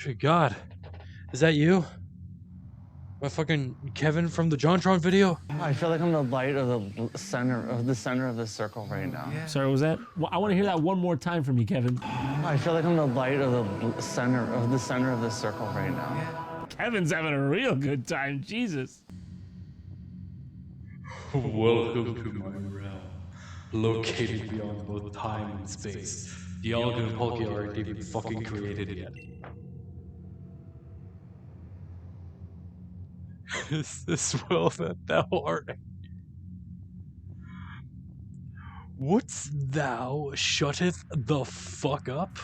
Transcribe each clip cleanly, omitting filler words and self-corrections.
Good God, is that you? My fucking Kevin from the JonTron video? I feel like I'm the light of the center of the circle right now. Yeah. Sorry, was that? Well, I want to hear that one more time from you, Kevin. I feel like I'm the light of the center of the circle right now. Yeah. Kevin's having a real good time. Jesus. Welcome to my realm, located beyond both time and space. The Algon Poke aren't even fucking created yet. Is this will that thou art? Wouldst thou shutteth the fuck up?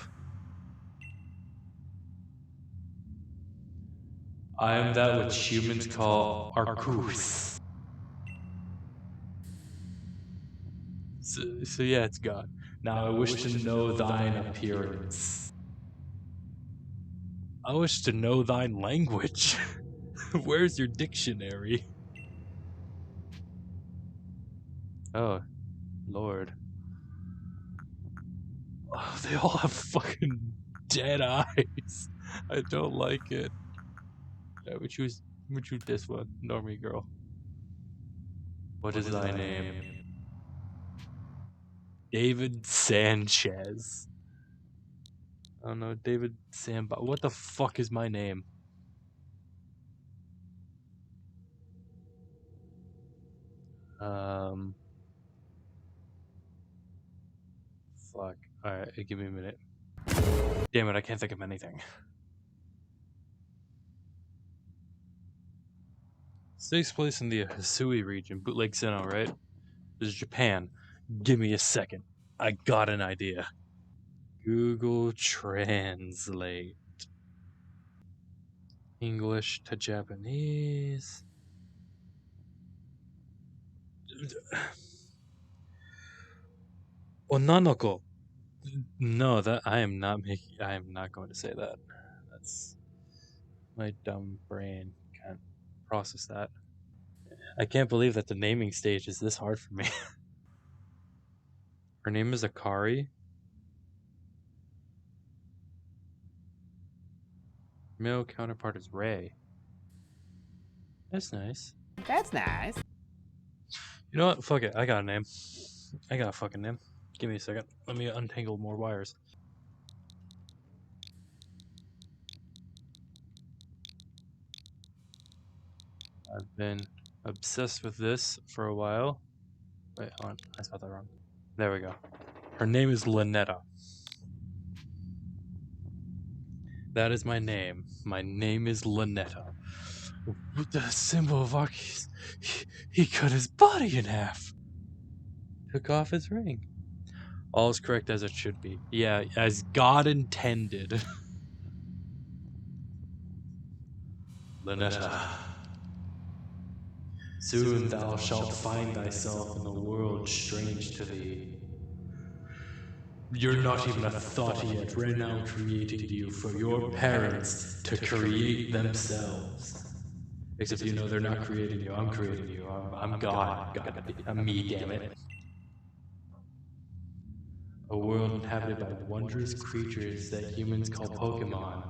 I am that which humans call Arkoos. So yeah, it's God. Now I wish to know thine appearance. I wish to know thine language. Where's your dictionary? Oh, Lord. Oh, they all have fucking dead eyes. I don't like it. Yeah, we choose this one, Normie girl. What is thy name? David Sanchez. I don't know, David Senpai. What the fuck is my name? Fuck. Alright, give me a minute. Damn it, I can't think of anything. This takes place in the Hisui region, Bootleg Sinnoh, right? This is Japan. Give me a second. I got an idea. Google Translate. English to Japanese. Onanoko. No, that I am not going to say that. That's my dumb brain can't process that. I can't believe that the naming stage is this hard for me. Her name is Akari. Male counterpart is Ray. That's nice. That's nice. You know what? Fuck it. I got a name. I got a fucking name. Give me a second. Let me untangle more wires. I've been obsessed with this for a while. Wait, hold on. I spelled that wrong. There we go. Her name is Lynetta. That is my name. My name is Lynetta. With the symbol of Arceus, he cut his body in half. Took off his ring. All is correct as it should be. Yeah, as God intended. Lynetta. Soon thou shalt find thyself in a world strange to thee. You're not even a thought yet. Right now I'm creating you for your parents to create themselves. Except you know they're not creating you. I'm creating you. I'm God. I'm me, damn it. A world inhabited by wondrous creatures that humans call Pokémon.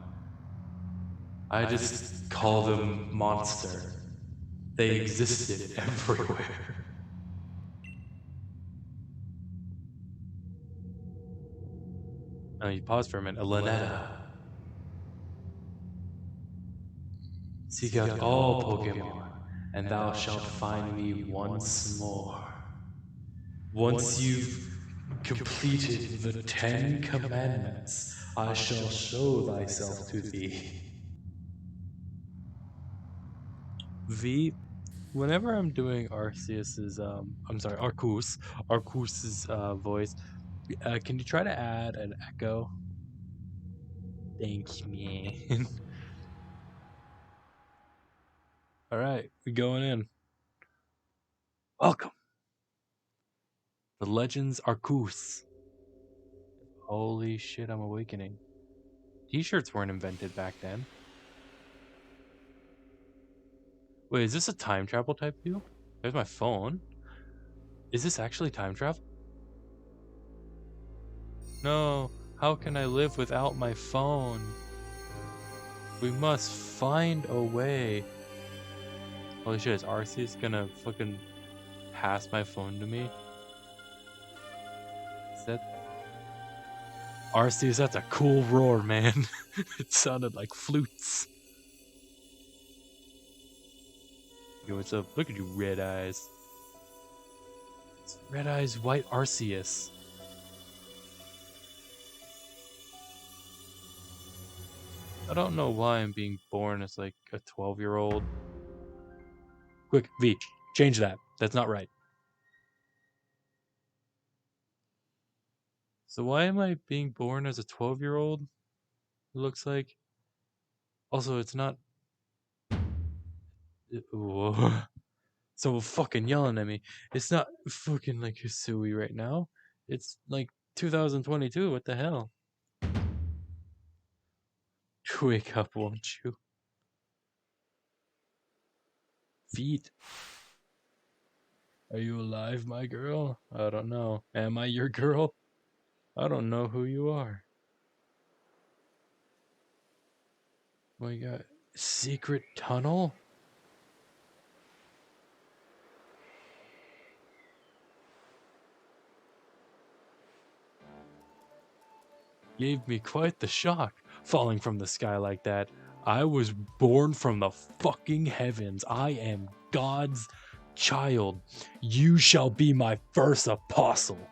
I just call them monster. They existed everywhere. Oh, you pause for a minute. Lynetta. Seek out all Pokémon, and thou shalt find me once more. Once you've completed the 10 Commandments, I shall show thyself to thee. V, whenever I'm doing Arceus's, Arkoos's voice, can you try to add an echo? Thank you, man. Alright, we going in. Welcome. The Legends Arkoos. Holy shit, I'm awakening. T-shirts weren't invented back then. Wait, is this a time travel type view? There's my phone. Is this actually time travel? No, how can I live without my phone? We must find a way. Holy shit, is Arceus gonna fucking pass my phone to me? Is that Arceus? That's a cool roar, man. It sounded like flutes. Yo, what's up? Look at you, red eyes. It's red eyes, white Arceus. I don't know why I'm being born as like a 12-year-old. Quick, V, change that. That's not right. So why am I being born as a 12-year-old? It looks like. Also, it's not. Whoa. So fucking yelling at me. It's not fucking like Hisui right now. It's like 2022. What the hell? Wake up, won't you? Feet. Are you alive, my girl? I don't know. Am I your girl? I don't know who you are. My God. Secret tunnel? Gave me quite the shock, falling from the sky like that. I was born from the fucking heavens. I am God's child. You shall be my first apostle.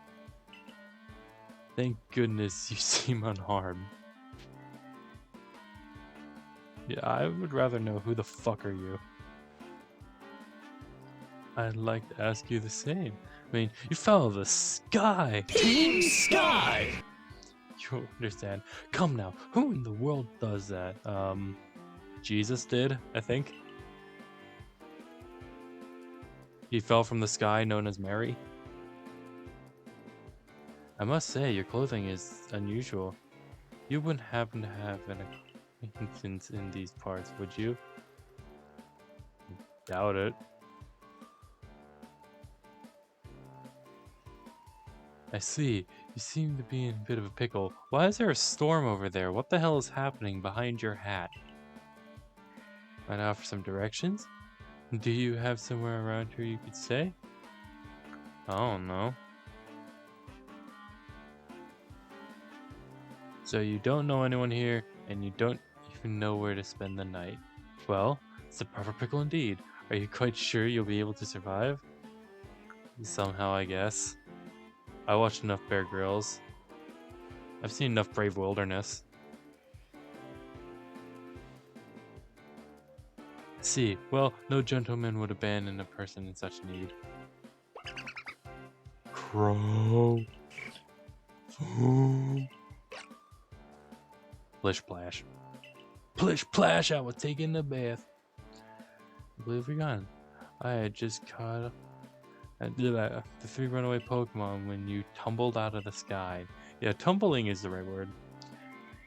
Thank goodness you seem unharmed. Yeah, I would rather know who the fuck are you. I'd like to ask you the same. I mean, you fell out of the sky. Team Sky! You understand. Come now, who in the world does that? Jesus did, I think. He fell from the sky, known as Mary. I must say, your clothing is unusual. You wouldn't happen to have an acquaintance in these parts, would you? Doubt it. I see. You seem to be in a bit of a pickle. Why is there a storm over there? What the hell is happening behind your hat? Might I offer some directions? Do you have somewhere around here you could stay? I don't know. So you don't know anyone here, and you don't even know where to spend the night. Well, it's a proper pickle indeed. Are you quite sure you'll be able to survive? Somehow, I guess. I watched enough Bear Grylls. I've seen enough Brave Wilderness. See, well, no gentleman would abandon a person in such need. Crow. Plish Plash. Plish Plash, I was taking a bath. I believe we're gone. I had just caught the 3 runaway Pokemon when you tumbled out of the sky. Yeah, tumbling is the right word.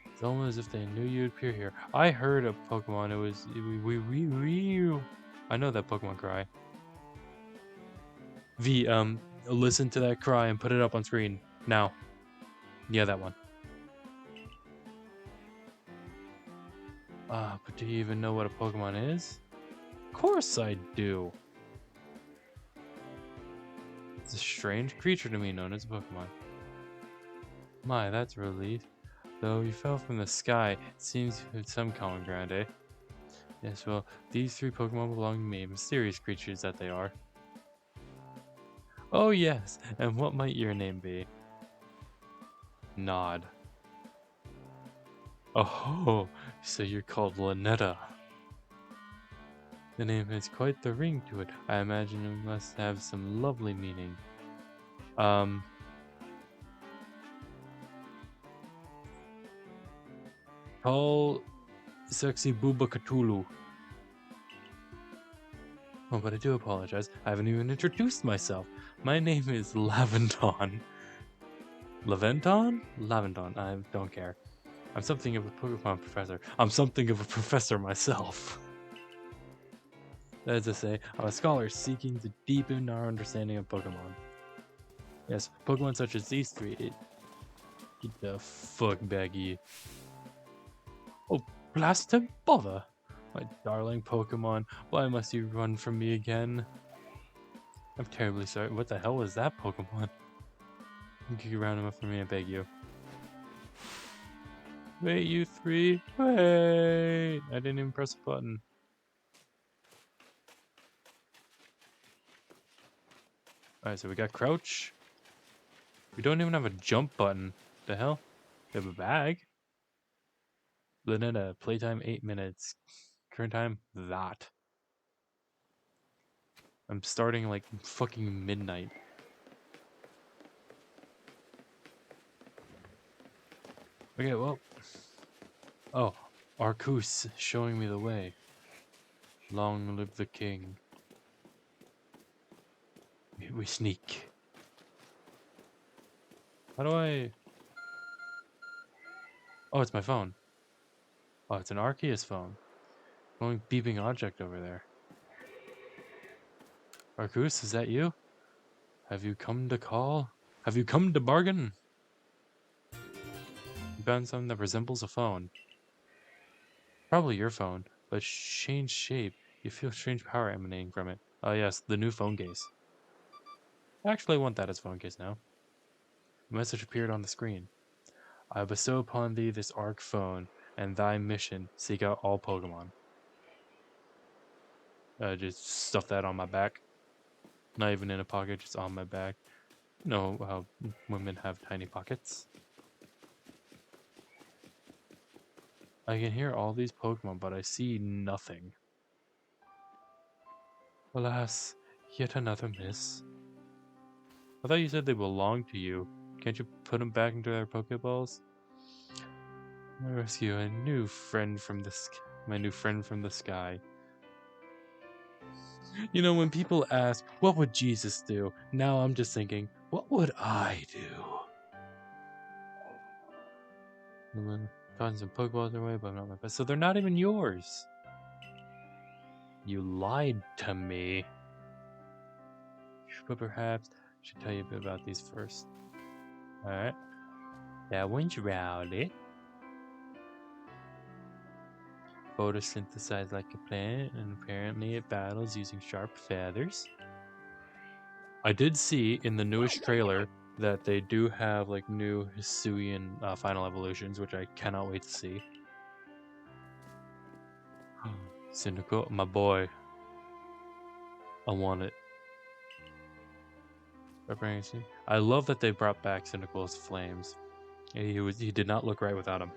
It's almost as if they knew you'd appear here. I heard a Pokemon. It was I know that Pokemon cry. V, listen to that cry and put it up on screen now. Yeah, that one. But do you even know what a Pokemon is? Of course I do. It's a strange creature to me known as a Pokemon. My, that's a relief. Though you fell from the sky, it seems you had some common ground, eh? Yes, well, these 3 Pokemon belong to me, mysterious creatures that they are. Oh yes, and what might your name be? Nod. Oh, so you're called Lynetta. The name has quite the ring to it. I imagine it must have some lovely meaning. Tall, sexy Booba Cthulhu. Oh, but I do apologize. I haven't even introduced myself. My name is Lavendon. Laventon? Lavendon. I don't care. I'm something of a Pokemon professor. I'm something of a professor myself. That is to say, I'm a scholar seeking to deepen our understanding of Pokemon. Yes, Pokemon such as these 3. Get the fuck back here. Oh, Blast and bother! My darling Pokemon, why must you run from me again? I'm terribly sorry. What the hell was that Pokemon? Kick around him for me, I beg you. Wait, you three. Wait! I didn't even press a button. Alright, so we got crouch. We don't even have a jump button. The hell? We have a bag. Linetta, playtime 8 minutes. Current time, that. I'm starting like fucking midnight. Okay, well. Oh, Arkoos showing me the way. Long live the king. We sneak. How do I... Oh, it's my phone. Oh, it's an Arceus phone. Glowing beeping object over there. Arkoos, is that you? Have you come to call? Have you come to bargain? You found something that resembles a phone. Probably your phone, but changed shape. You feel strange power emanating from it. Oh yes, the new phone case. I actually want that as phone case now. A message appeared on the screen. I bestow upon thee this Arc phone, and thy mission, seek out all Pokemon. Just stuff that on my back. Not even in a pocket, just on my back. You know how women have tiny pockets. I can hear all these Pokemon, but I see nothing. Alas, yet another miss. I thought you said they belonged to you. Can't you put them back into their Pokeballs? I rescue a new friend from the my new friend from the sky. You know, when people ask, what would Jesus do? Now I'm just thinking, what would I do? And then tossing some Pokeballs away, but I'm not my best. So they're not even yours. You lied to me. But perhaps I should tell you a bit about these first. Alright. That one's rowdy. Photosynthesized like a plant, and apparently it battles using sharp feathers. I did see in the newest trailer that they do have like new Hisuian final evolutions, which I cannot wait to see. Cynical, my boy. I want it. I love that they brought back Cynical's flames. He did not look right without him.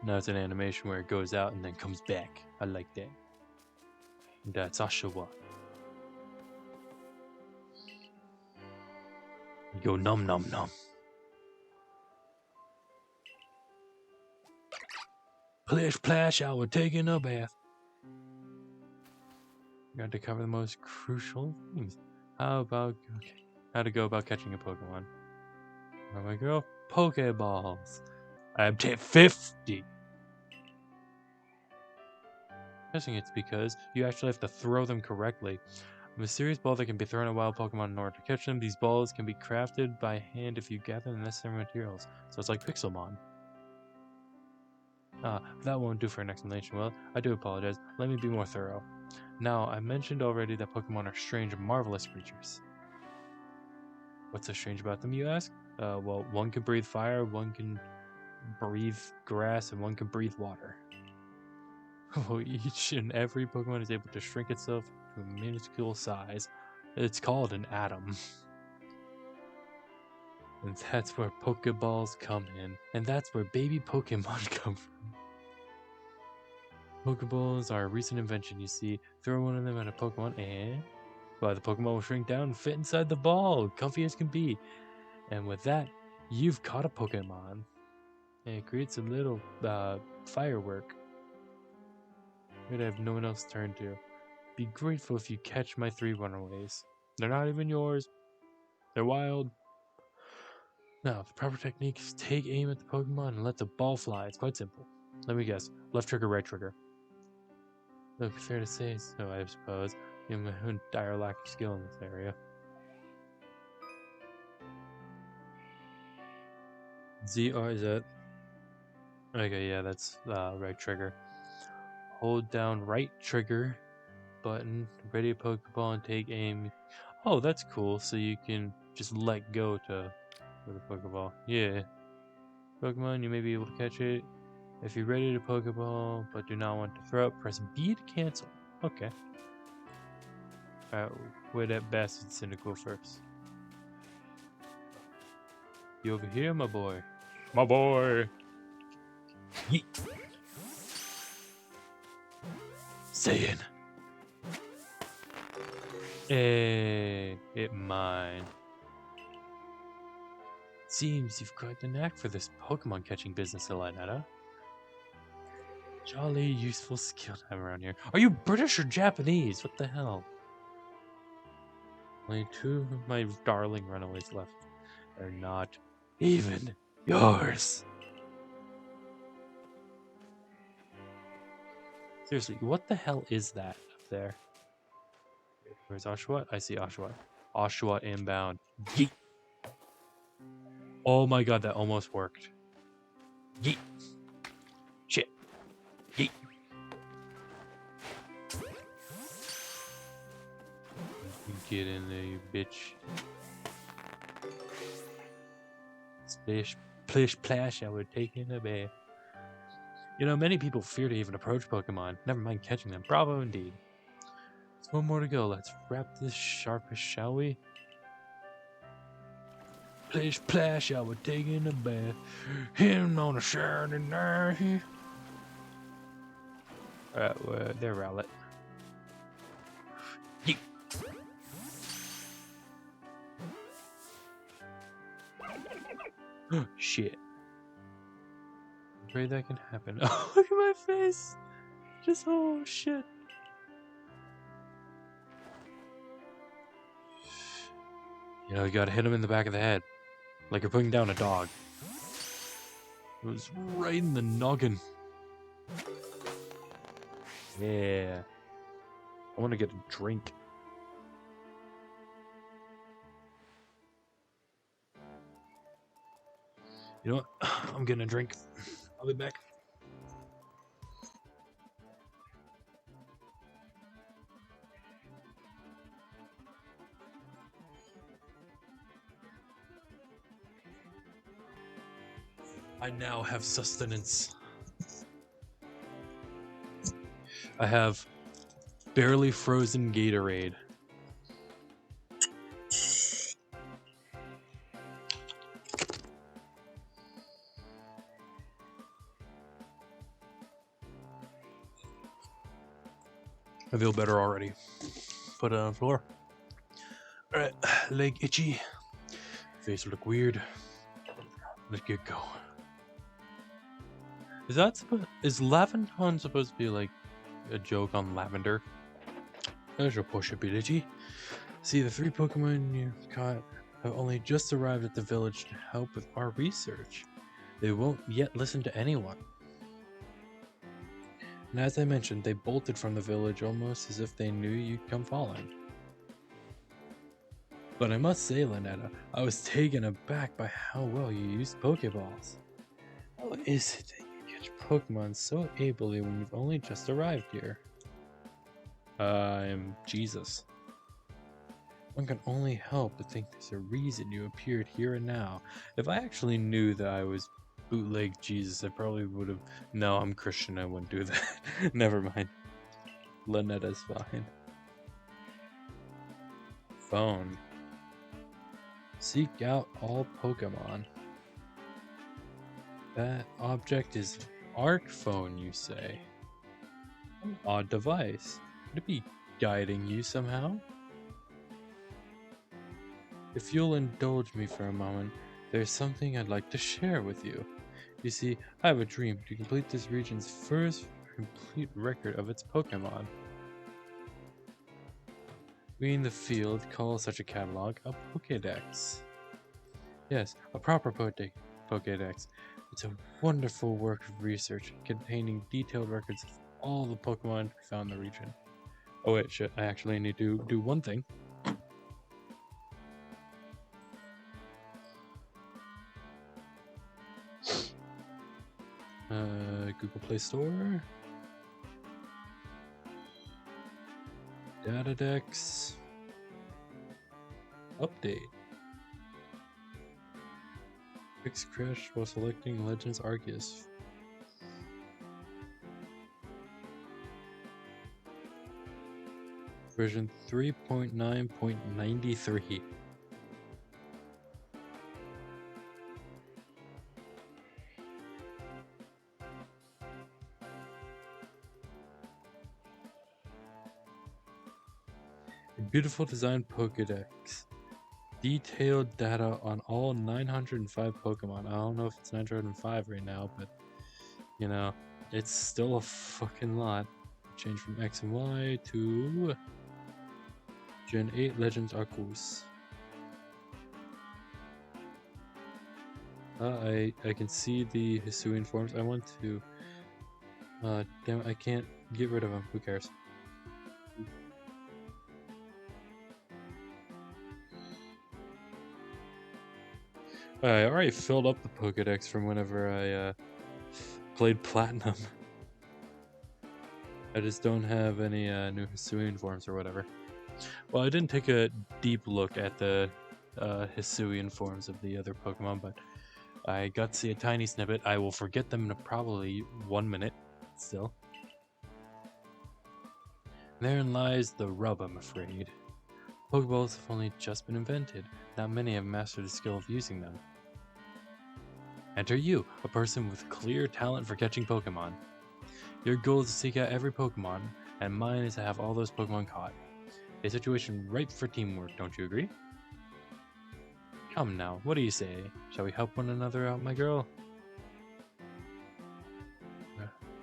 Now it's an animation where it goes out and then comes back. I like that. That's Oshawa. You go num num num. Plish plash, I was taking a bath. Got to cover the most crucial things. How to go about catching a Pokemon. Oh my girl, Pokeballs. I'm 50. Guessing it's because you actually have to throw them correctly. A mysterious ball that can be thrown at wild Pokemon in order to catch them. These balls can be crafted by hand if you gather the necessary materials. So it's like Pixelmon. That won't do for an explanation. Well, I do apologize. Let me be more thorough. Now, I mentioned already that Pokemon are strange and marvelous creatures. What's so strange about them, you ask? Well, one can breathe fire, one can breathe grass, and one can breathe water. Each and every Pokemon is able to shrink itself to a minuscule size. It's called an atom. And that's where Pokeballs come in. And that's where baby Pokemon come from. Pokeballs are a recent invention, you see. Throw one of them at a Pokemon and... well, the Pokemon will shrink down and fit inside the ball, comfy as can be. And with that, you've caught a Pokemon. And it creates a little firework. You'd have no one else to turn to. Be grateful if you catch my 3 runaways. They're not even yours. They're wild. Now, the proper technique is take aim at the Pokemon and let the ball fly. It's quite simple. Let me guess. Left trigger, right trigger. It would be fair to say so, I suppose. You have a dire lack of skill in this area. ZRZ. Okay, yeah, that's right trigger. Hold down right trigger button, ready a Pokeball and take aim. Oh, that's cool. So you can just let go to with a Pokeball. Yeah. Pokemon, you may be able to catch it. If you're ready to Pokeball but do not want to throw it, press B to cancel. Okay. Alright, where that bastard Cynical first. You over here, my boy? My boy! Yeet! Saying. Hey, it mine. Seems you've quite the knack for this Pokemon catching business, Elinetta. Jolly useful skill to have around here. Are you British or Japanese? What the hell? Only two of my darling runaways left. They're not even yours. Seriously, what the hell is that up there? Where's Oshawott? I see Oshawott. Oshawott inbound. Yeet. Oh my god, that almost worked. Yeet. Shit. Yeet. Get in there, you bitch. Splish, plish, plash, I would take in a bath. You know, many people fear to even approach Pokemon, never mind catching them. Bravo indeed. There's one more to go. Let's wrap this sharpish, shall we? Plish, plash, I would take in a bath. Him on a Saturday night. Alright, well, there, Rowlet. Yeet. Shit. I'm afraid that can happen. Oh, look at my face. Just, oh, shit. You know, you gotta hit him in the back of the head. Like you're putting down a dog. It was right in the noggin. Yeah. I want to get a drink. You know what? I'm getting a drink. I'll be back. I now have sustenance. I have barely frozen Gatorade. I feel better already. Put it on the floor. Alright, leg itchy. Face look weird. Let's get going. Is Laventon supposed to be like a joke on lavender? There's your possibility. See, the 3 Pokemon you caught have only just arrived at the village to help with our research. They won't yet listen to anyone. And as I mentioned, they bolted from the village almost as if they knew you'd come falling. But I must say, Lynetta, I was taken aback by how well you used Pokeballs. How is it that you catch Pokemon so ably when you've only just arrived here? I'm Jesus. One can only help but think there's a reason you appeared here and now. If I actually knew that I was bootleg Jesus, I probably would have... No, I'm Christian, I wouldn't do that. Never mind. Lynetta's fine. Phone. Seek out all Pokemon. That object is Arc Phone, you say? An odd device. Could it be guiding you somehow? If you'll indulge me for a moment, there's something I'd like to share with you. You see, I have a dream to complete this region's first complete record of its Pokemon. We in the field call such a catalog a Pokédex. Yes, a proper Pokédex. It's a wonderful work of research containing detailed records of all the Pokemon found in the region. Oh wait, shit, I actually need to do one thing. Google Play Store. Datadex. Update. Fix crash while selecting Legends Arceus. Version 3.9.93. A beautiful design Pokédex. Detailed data on all 905 Pokemon. I don't know if it's 905 right now, but you know, it's still a fucking lot. Change from X and Y to Gen 8 Legends Arkoos. I can see the Hisuian forms. I want to. Damn it, I can't get rid of them. Who cares? I already filled up the Pokédex from whenever I played Platinum. I just don't have any new Hisuian forms or whatever. Well, I didn't take a deep look at the Hisuian forms of the other Pokemon, but I got to see a tiny snippet. I will forget them in probably 1 minute still. Therein lies the rub, I'm afraid. Pokeballs have only just been invented. Not many have mastered the skill of using them. Enter you, a person with clear talent for catching Pokemon. Your goal is to seek out every Pokemon, and mine is to have all those Pokemon caught. A situation ripe for teamwork, don't you agree? Come now, what do you say? Shall we help one another out, my girl?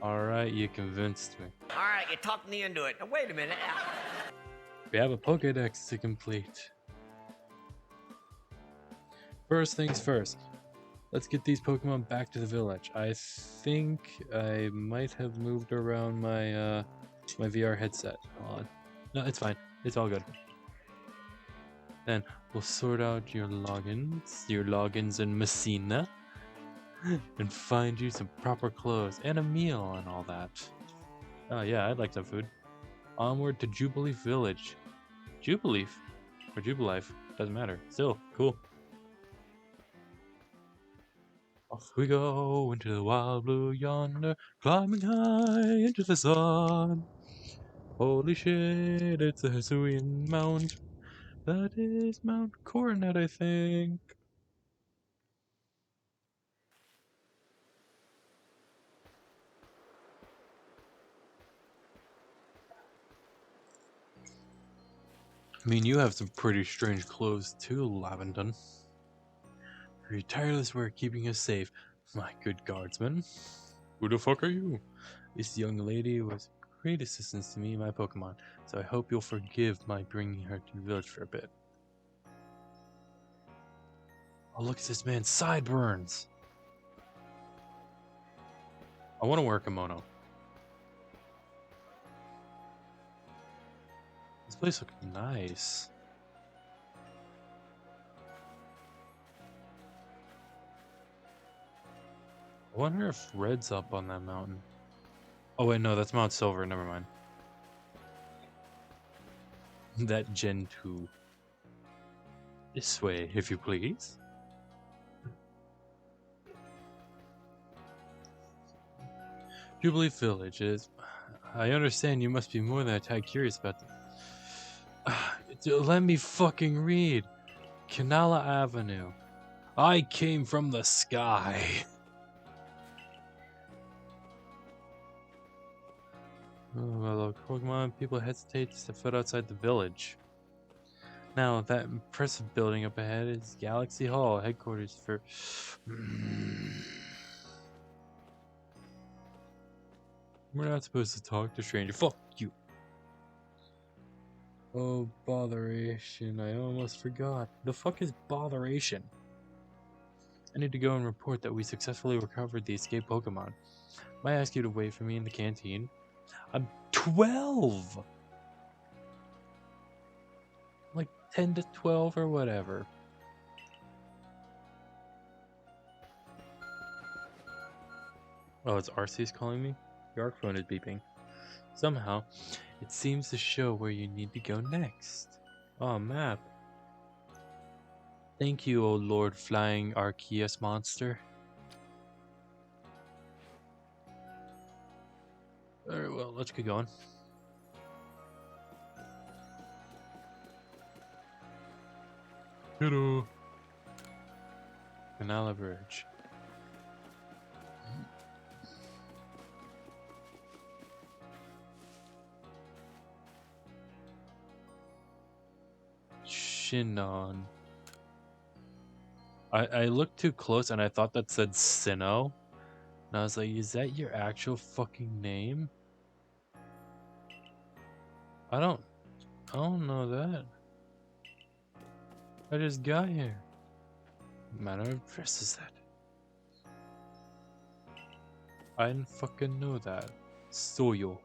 Alright, you convinced me. Alright, you talked me into it. Now, wait a minute. We have a Pokédex to complete. First things first. Let's get these Pokemon back to the village. I think I might have moved around my my VR headset. Hold on. No, it's fine. It's all good. Then we'll sort out your logins in Messina, and find you some proper clothes and a meal and all that. Oh yeah, I'd like some food. Onward to Jubileef Village. Jubileef? Or Jubilife? Doesn't matter. Still, cool. Off we go into the wild blue yonder, climbing high into the sun. Holy shit, it's a Hisuian Mount. That is Mount Coronet, I think. I mean, you have some pretty strange clothes too, Lavendon. For your tireless work keeping us safe, my good guardsman. Who the fuck are you? This young lady was great assistance to me and my Pokemon, so I hope you'll forgive my bringing her to the village for a bit. Oh, look at this man's sideburns! I want to wear a kimono. This place looks nice. I wonder if Red's up on that mountain. Oh wait, no, that's Mount Silver, never mind. That Gen 2. This way, if you please. Jubileef Village is... I understand you must be more than a tad curious about them. Let me fucking read. Canala Avenue. I came from the sky. Oh, hello, Pokemon. People hesitate to step foot outside the village. Now, that impressive building up ahead is Galaxy Hall, headquarters for... We're not supposed to talk to strangers. Fuck you. Oh, botheration. I almost forgot. The fuck is botheration? I need to go and report that we successfully recovered the escaped Pokemon. Might ask you to wait for me in the canteen. I'm 12! Like 10 to 12 or whatever. Oh, it's Arceus calling me? Your phone is beeping. Somehow, it seems to show where you need to go next. Oh, map. Thank you, O Lord Flying Arceus monster. Alright, well, let's get going. Hello. Canala Bridge. Shinon. I looked too close and I thought that said Sinnoh. And I was like, is that your actual fucking name? I don't know that. I just got here. Manner of dress is that? I didn't fucking know that. Soyo.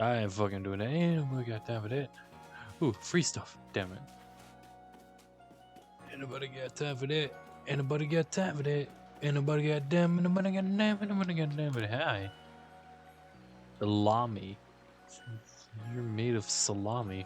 I ain't fucking doing that. Ain't nobody got time for that. Ooh, free stuff. Damn it. Ain't nobody got time for that. Ain't nobody got time for that. Ain't nobody got damn. Ain't nobody got damn. Ain't nobody got damn. But hi. Salami. You're made of salami.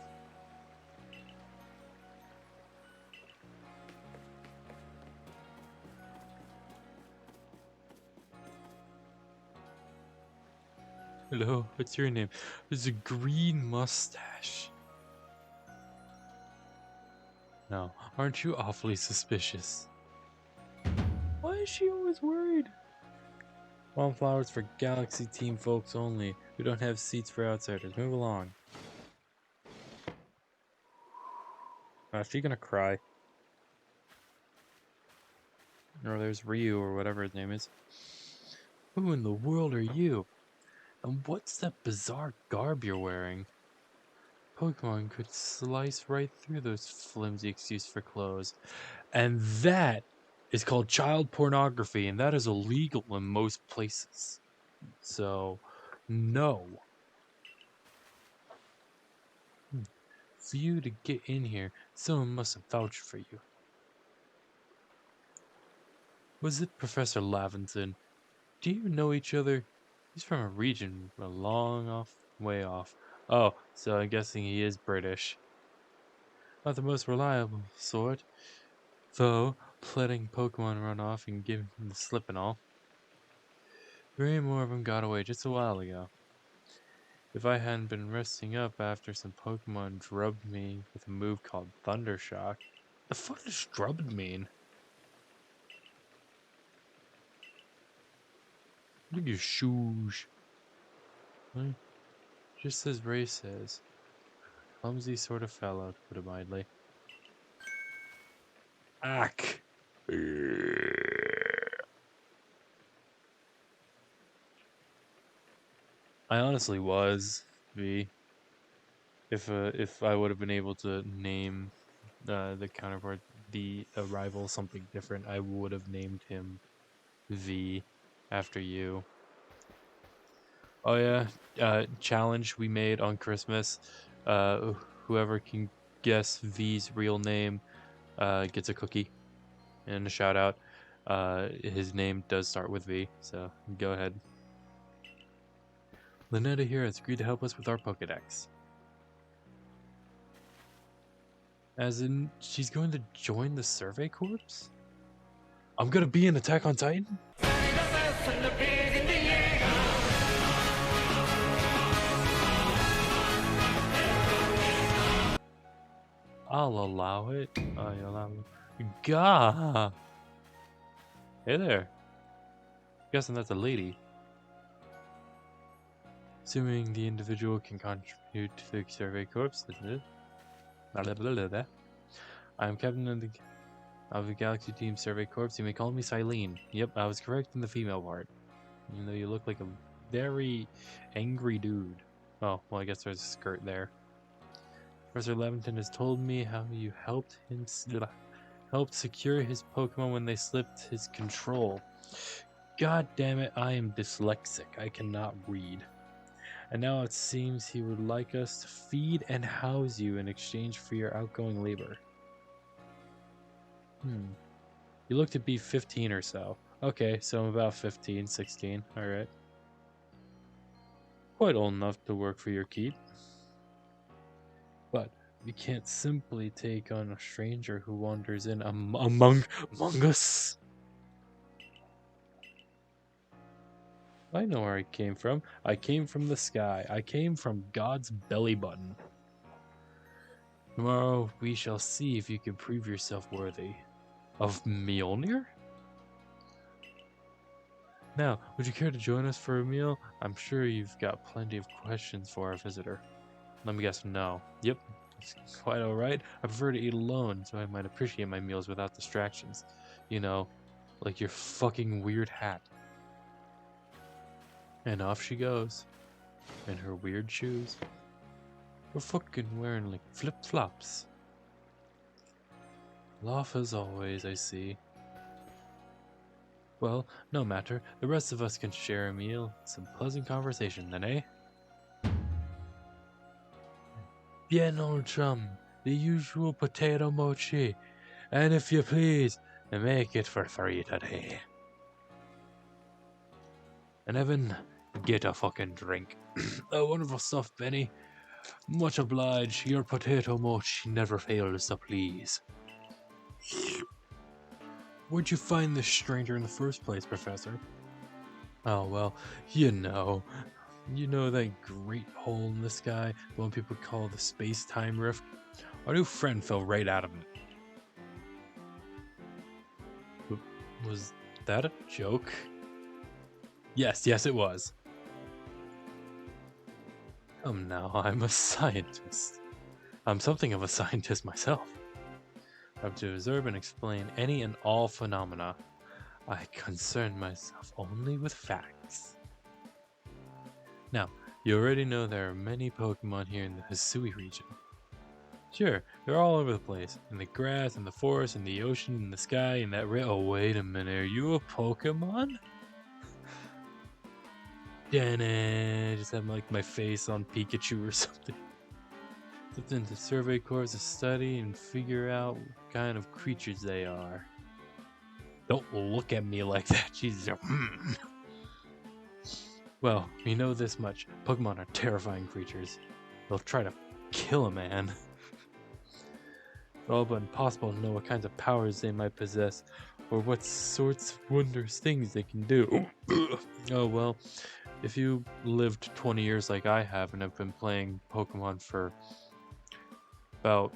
Hello, what's your name? There's a green mustache. No, aren't you awfully suspicious? Why is she always worried? Wildflowers for Galaxy Team folks only. We don't have seats for outsiders. Move along. Is she gonna cry? Or there's Ryu or whatever his name is. Who in the world are you? And what's that bizarre garb you're wearing? Pokemon could slice right through those flimsy excuses for clothes. And that is called child pornography, and that is illegal in most places. So, no. For you to get in here, someone must have vouched for you. Was it Professor Laventon? Do you know each other? He's from a region a long way off. Oh, so I'm guessing he is British. Not the most reliable sort, though, letting Pokemon run off and give him the slip and all. Three more of them got away just a while ago. If I hadn't been resting up after some Pokemon drubbed me with a move called Thundershock. The fuck does drubbed mean? Look at your shoes. Right? Just as Ray says. Clumsy sort of fellow, to put it mildly. Ack! I honestly was V. If I would have been able to name the counterpart, the rival, something different, I would have named him V after you. Oh yeah, challenge we made on Christmas. Whoever can guess V's real name gets a cookie and a shout out. His name does start with V, so go ahead. Lynetta here has agreed to help us with our Pokedex. As in, she's going to join the Survey Corps? I'm gonna be in Attack on Titan? I'll allow it. I allow it. Gah! Hey there. Guessing that's a lady. Assuming the individual can contribute to the Survey Corps, I'm captain of the Galaxy Team Survey Corps. You may call me Silene. Yep, I was correct in the female part. Even though you look like a very angry dude. Oh, well, I guess there's a skirt there. Professor Leventon has told me how you helped secure his Pokemon when they slipped his control. God damn it, I am dyslexic. I cannot read. And now it seems he would like us to feed and house you in exchange for your outgoing labor. You look to be 15 or so. Okay, so I'm about 15, 16. Alright. Quite old enough to work for your keep. But you can't simply take on a stranger who wanders in among us. I know where I came from. I came from the sky. I came from God's belly button. Tomorrow we shall see if you can prove yourself worthy of Mjolnir. Now, would you care to join us for a meal? I'm sure you've got plenty of questions for our visitor. Let me guess, no. Yep, it's quite alright. I prefer to eat alone, so I might appreciate my meals without distractions. You know, like your fucking weird hat. And off she goes. In her weird shoes. We're fucking wearing like flip-flops. Laugh as always, I see. Well, no matter. The rest of us can share a meal. Some pleasant conversation then, eh? Bien, old chum. The usual potato mochi. And if you please, make it for 3 today. And Evan, get a fucking drink. Wonderful stuff, Benny. Much obliged. Your potato mochi never fails to please. Where'd you find this stranger in the first place, Professor? Oh, well, you know that great hole in the sky, the one people call the space-time rift? Our new friend fell right out of it. Was that a joke? Yes, it was. Come now, I'm a scientist. I'm something of a scientist myself. I have to observe and explain any and all phenomena. I concern myself only with facts. Now, you already know there are many Pokemon here in the Hisui region. Sure, they're all over the place. In the grass, in the forest, in the ocean, in the sky, in that oh, wait a minute, are you a Pokemon? Damn it, just have like my face on Pikachu or something. Something to survey corps to study and figure out what kind of creatures they are. Don't look at me like that, Jesus. Well, we know this much. Pokemon are terrifying creatures. They'll try to kill a man. It's all but impossible to know what kinds of powers they might possess, or what sorts of wondrous things they can do. Oh well, if you lived 20 years like I have and have been playing Pokemon for about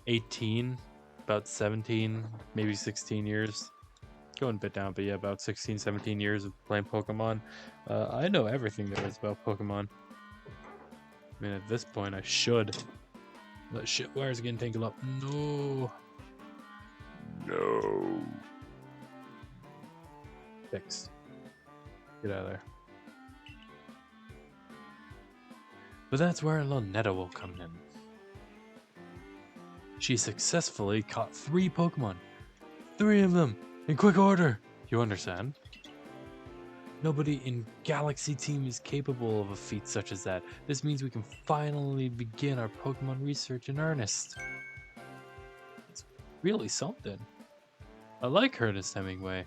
18, about 17, maybe 16 years. Going a bit down, but yeah, about 16, 17 years of playing Pokemon. I know everything there is about Pokemon. I mean, at this point, I should. But shit, wires are getting tangled up. No. No. Fixed. Get out of there. But that's where Lunetta will come in. She successfully caught 3 Pokemon. 3 of them, in quick order. You understand? Nobody in Galaxy Team is capable of a feat such as that. This means we can finally begin our Pokemon research in earnest. It's really something. I like Ernest Hemingway.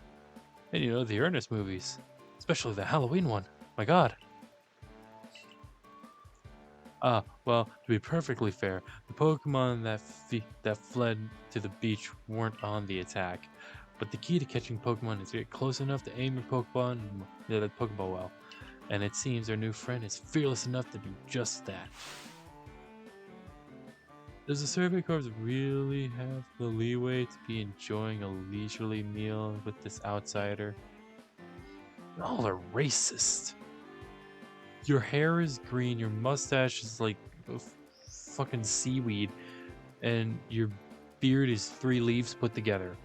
And you know, the Ernest movies. Especially the Halloween one. My god. Well, to be perfectly fair, the Pokemon that fled to the beach weren't on the attack. But the key to catching Pokemon is to get close enough to aim your Pokeball well. And it seems our new friend is fearless enough to do just that. Does the Survey Corps really have the leeway to be enjoying a leisurely meal with this outsider? Y'all are racist. Your hair is green, your mustache is like fucking seaweed, and your beard is 3 leaves put together.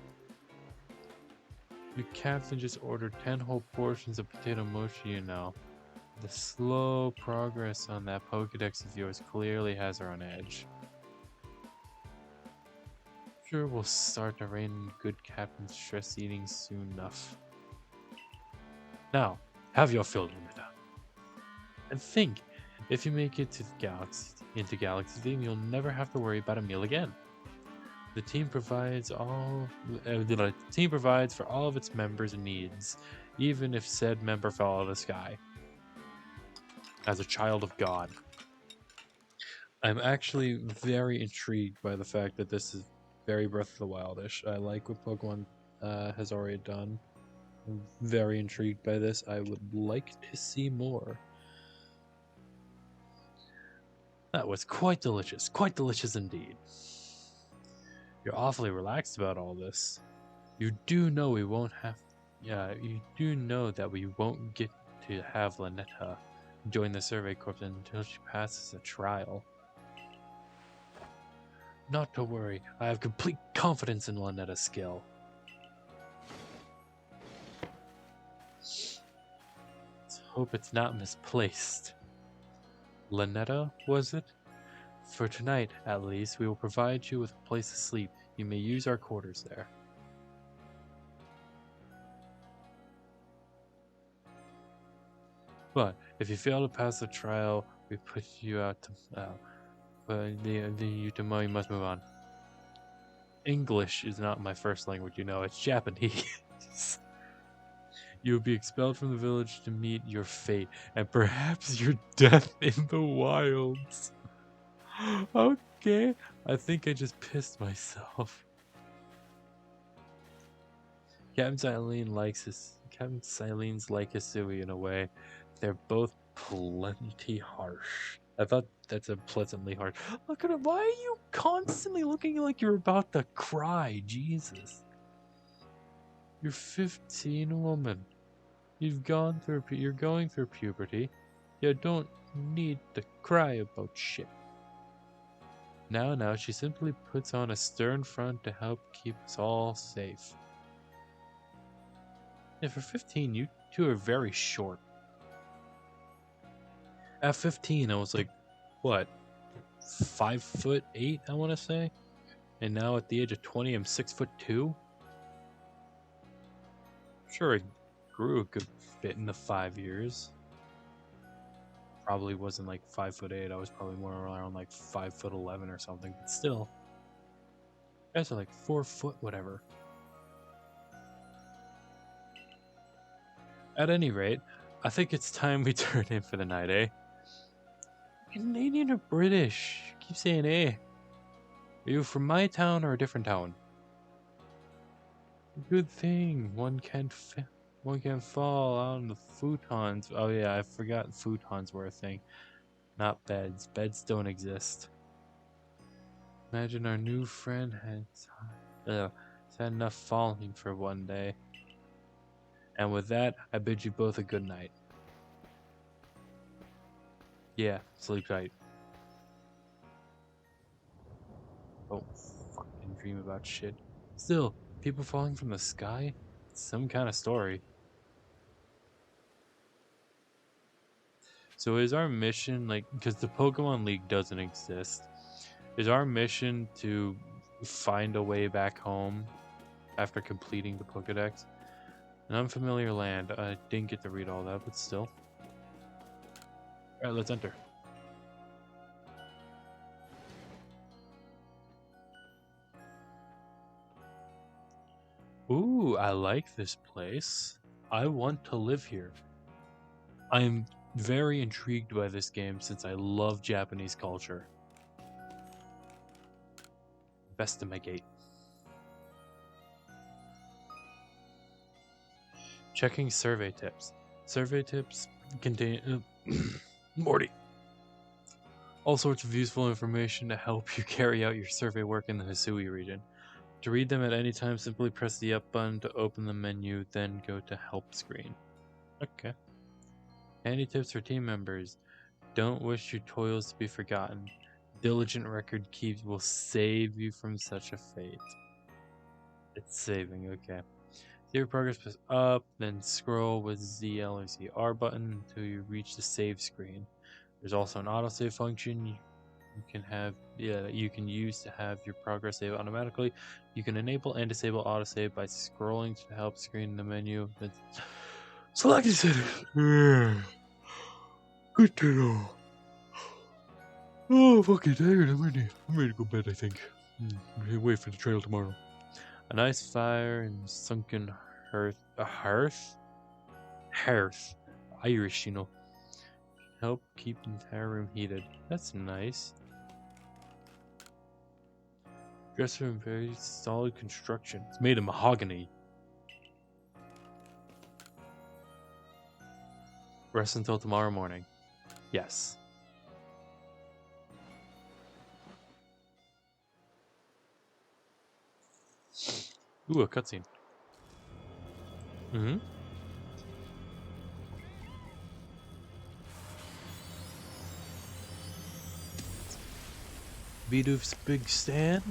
Your captain just ordered 10 whole portions of potato mochi, you know. The slow progress on that Pokedex of yours clearly has her on edge. Sure, we'll start to rein in good captain stress eating soon enough. Now, have your fill, Lunetta. And think, if you make it to the Galaxy Team, you'll never have to worry about a meal again. The team provides the team provides for all of its members' needs, even if said member fell out of the sky. As a child of God. I'm actually very intrigued by the fact that this is very Breath of the Wildish. I like what Pokemon has already done. I'm very intrigued by this. I would like to see more. That was quite delicious indeed. You're awfully relaxed about all this. You do know we won't have... Yeah, you do know that we won't get to have Lynetta join the Survey Corps until she passes a trial. Not to worry, I have complete confidence in Lynetta's skill. Let's hope it's not misplaced. Lynetta, was it? For tonight, at least, we will provide you with a place to sleep. You may use our quarters there. But if you fail to pass the trial, we put you out to... you must move on. English is not my first language, you know, it's Japanese. You will be expelled from the village to meet your fate, and perhaps your death in the wilds. Okay, I think I just pissed myself. Captain Silene's like Hisui in a way. They're both plenty harsh. I thought that's a pleasantly harsh. Look at him. Why are you constantly looking like you're about to cry? Jesus. You're 15, woman. You're going through puberty. You don't need to cry about shit. Now, she simply puts on a stern front to help keep us all safe. Yeah, for 15, you two are very short. At 15, I was like, what, 5'8", I want to say? And now at the age of 20, I'm 6'2". Sure, I grew a good bit in the 5 years. Probably wasn't like 5'8". I was probably more around like 5'11" or something, but still. You guys are like 4 foot whatever. At any rate, I think it's time we turn in for the night, eh? Canadian or British? Keep saying eh. Are you from my town or a different town? Good thing. One can't fall out on the futons. Oh yeah, I forgot futons were a thing. Not beds. Beds don't exist. Imagine our new friend had enough falling for one day. And with that, I bid you both a good night. Yeah, sleep tight. Don't fucking dream about shit. Still, people falling from the sky? It's some kind of story. So is our mission, like, because the Pokemon League doesn't exist, is our mission to find a way back home after completing the Pokedex? An unfamiliar land. I didn't get to read all that, but still. Alright, let's enter. Ooh, I like this place. I want to live here. I'm very intrigued by this game since I love Japanese culture. Best in my gate. Checking survey tips. Survey tips contain... Morty. All sorts of useful information to help you carry out your survey work in the Hisui region. To read them at any time, simply press the up button to open the menu, then go to help screen. Okay. Handy tips for team members. Don't wish your toils to be forgotten. Diligent record keeps will save you from such a fate. It's saving, okay. Save your progress, press up, then scroll with ZL or ZR button until you reach the save screen. There's also an autosave function you can use to have your progress save automatically. You can enable and disable autosave by scrolling to the help screen in the menu. Then select settings. Good to know. Oh, fucking tired. I'm ready to go to bed, I think. Wait for the trail tomorrow. A nice fire and sunken hearth. A hearth? Hearth. Irish, you know. Help keep the entire room heated. That's nice. Dresser in very solid construction. It's made of mahogany. Rest until tomorrow morning. Yes. Ooh, a cutscene. Mm-hmm. Viduv's big stand.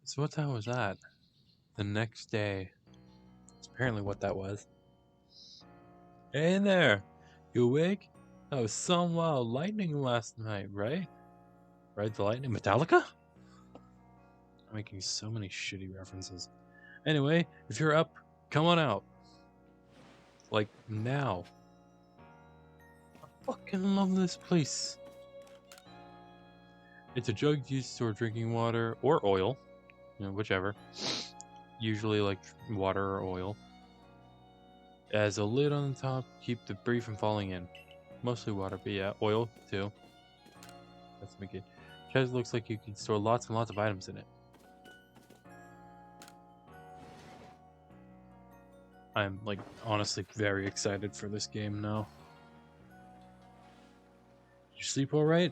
So what time was that? The next day. That's apparently what that was. Hey there! You awake? That was some wild lightning last night, right? Ride the lightning? Metallica? I'm making so many shitty references. Anyway, if you're up, come on out. Like, now. I fucking love this place. It's a jug used to store drinking water or oil. You know, whichever. Usually like water or oil. It has a lid on the top to keep debris from falling in. Mostly water, but yeah, oil too. Let's make it. Chest looks like you can store lots and lots of items in it. I'm like honestly very excited for this game now. Did you sleep alright?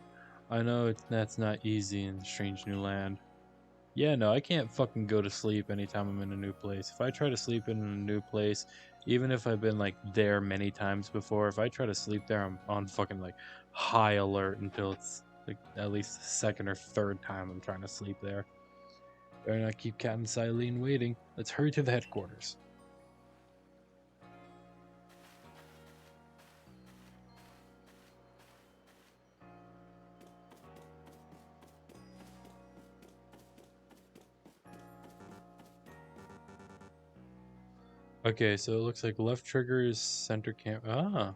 I know that's not easy in strange new land. Yeah, no, I can't fucking go to sleep anytime I'm in a new place. If I try to sleep in a new place, even if I've been like there many times before, if I try to sleep there, I'm on fucking like high alert until it's like at least the second or third time I'm trying to sleep there. Better not keep Cat and Silene waiting. Let's hurry to the headquarters. Okay, so it looks like left trigger is center camera.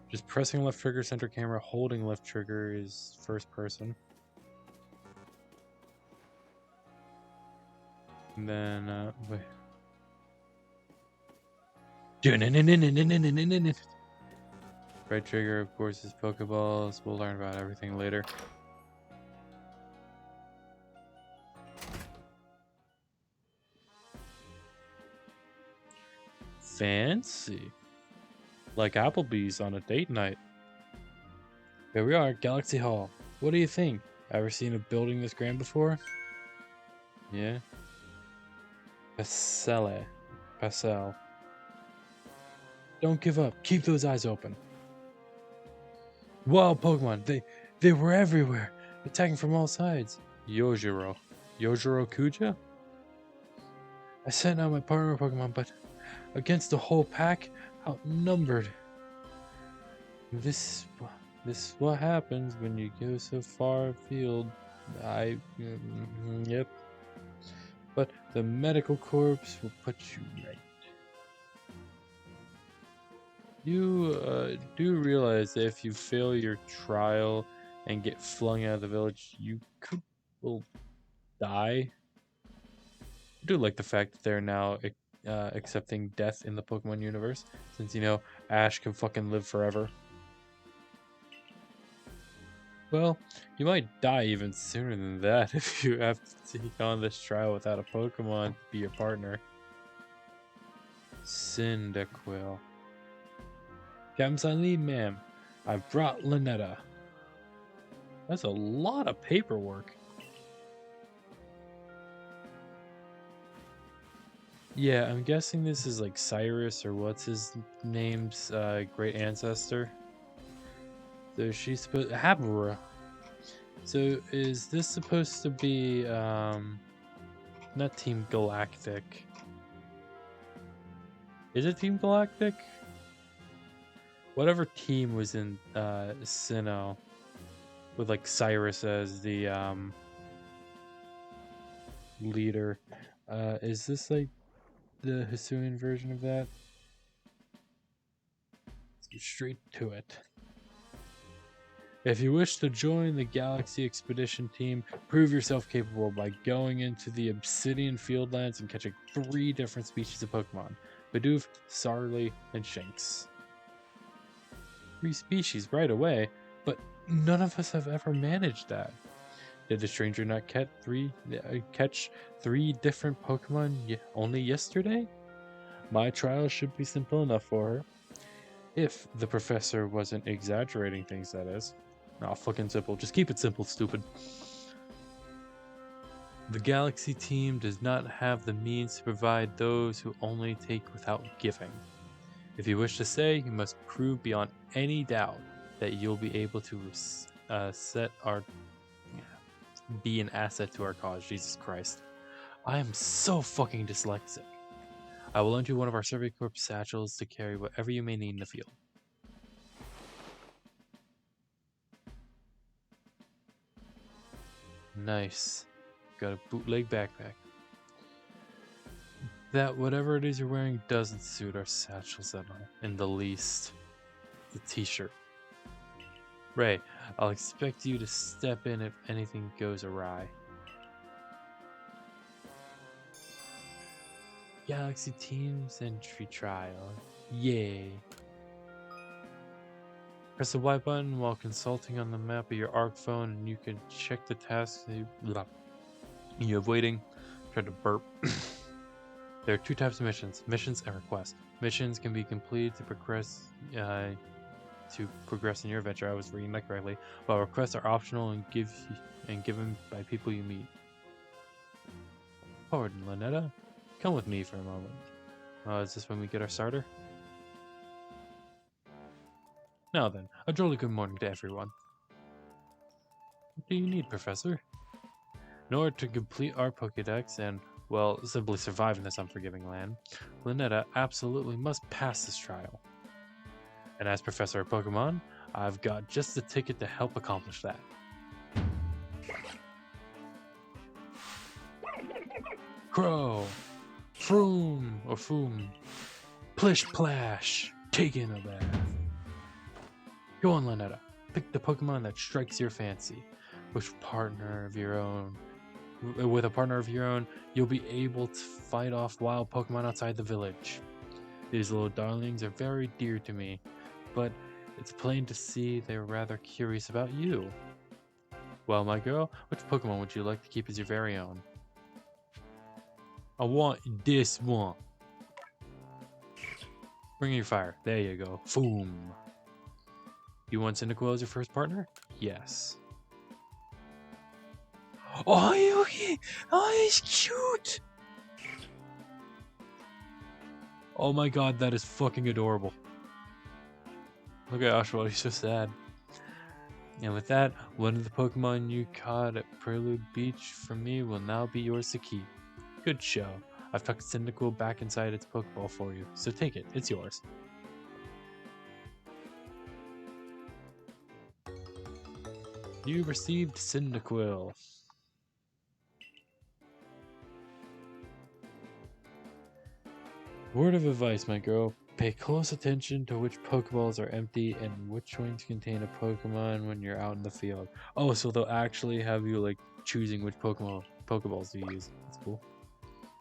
Just pressing left trigger, center camera, holding left trigger is first person. And then, wait. Right trigger, of course, is Pokeballs. We'll learn about everything later. Fancy. Like Applebee's on a date night. Here we are, Galaxy Hall. What do you think? Ever seen a building this grand before? Yeah. Pastel. Don't give up. Keep those eyes open. Wow, Pokemon. They were everywhere. Attacking from all sides. Yojiro Kuja? I sent out my partner Pokemon, but against the whole pack, outnumbered. This is what happens when you go so far afield. Yep. But the medical corps will put you right. You do realize that if you fail your trial and get flung out of the village, you will die. I do like the fact that they're now accepting death in the Pokemon universe, since you know Ash can fucking live forever. Well, you might die even sooner than that if you have to take on this trial without a Pokemon to be your partner. Cyndaquil. Captain Silene, ma'am. I've brought Lynetta. That's a lot of paperwork. Yeah, I'm guessing this is like Cyrus or what's his name's great ancestor. So she's supposed Habra. So is this supposed to be not Team Galactic? Is it Team Galactic? Whatever team was in Sinnoh with like Cyrus as the leader. Is this like the Hisuian version of that? straight to it. If you wish to join the Galaxy Expedition team, prove yourself capable by going into the Obsidian Fieldlands and catching 3 different species of Pokemon: Bidoof, Sarly, and Shinx. 3 species right away, but none of us have ever managed that. Did the stranger not catch 3 different Pokemon only yesterday? My trial should be simple enough for her. If the professor wasn't exaggerating things, that is. Nah, fucking simple. Just keep it simple, stupid. The Galaxy team does not have the means to provide those who only take without giving. If you wish to stay, you must prove beyond any doubt that you'll be able to be an asset to our cause. Jesus Christ. I am so fucking dyslexic. I will lend you one of our Survey Corps satchels to carry whatever you may need in the field. Nice. Got a bootleg backpack. That whatever it is you're wearing doesn't suit our satchels at all, in the least. The t-shirt. Ray, I'll expect you to step in if anything goes awry. Galaxy Team's entry trial. Yay. Press the Y button while consulting on the map of your ARC phone and you can check the tasks you have waiting. Try to burp. There are 2 types of missions: missions and requests. Missions can be completed to progress in your adventure. I was reading that correctly. While requests are optional and given by people you meet. Pardon, Lynetta. Come with me for a moment. Is this when we get our starter? Now then, a jolly good morning to everyone. What do you need, Professor? In order to complete our Pokédex and, well, simply survive in this unforgiving land, Lynetta absolutely must pass this trial. And as Professor of Pokemon, I've got just the ticket to help accomplish that. Crow! Froom! Or Foom! Plish Plash! Taking a bath! Go on, Lynetta. Pick the Pokemon that strikes your fancy. With a partner of your own, you'll be able to fight off wild Pokemon outside the village. These little darlings are very dear to me, but it's plain to see they're rather curious about you. Well, my girl, which Pokemon would you like to keep as your very own? I want this one. Bring your fire. There you go. Boom. You want Cyndaquil as your first partner? Yes. Oh, he's cute. Oh my god, that is fucking adorable. Look at Oswald, he's so sad. And with that, one of the Pokemon you caught at Prelude Beach from me will now be yours to keep. Good show. I've tucked Cyndaquil back inside its Pokeball for you, so take it, it's yours. You received Cyndaquil. Word of advice, my girl. Pay close attention to which Pokeballs are empty and which ones contain a Pokemon when you're out in the field. Oh, so they'll actually have you like choosing which Pokeballs to use. That's cool.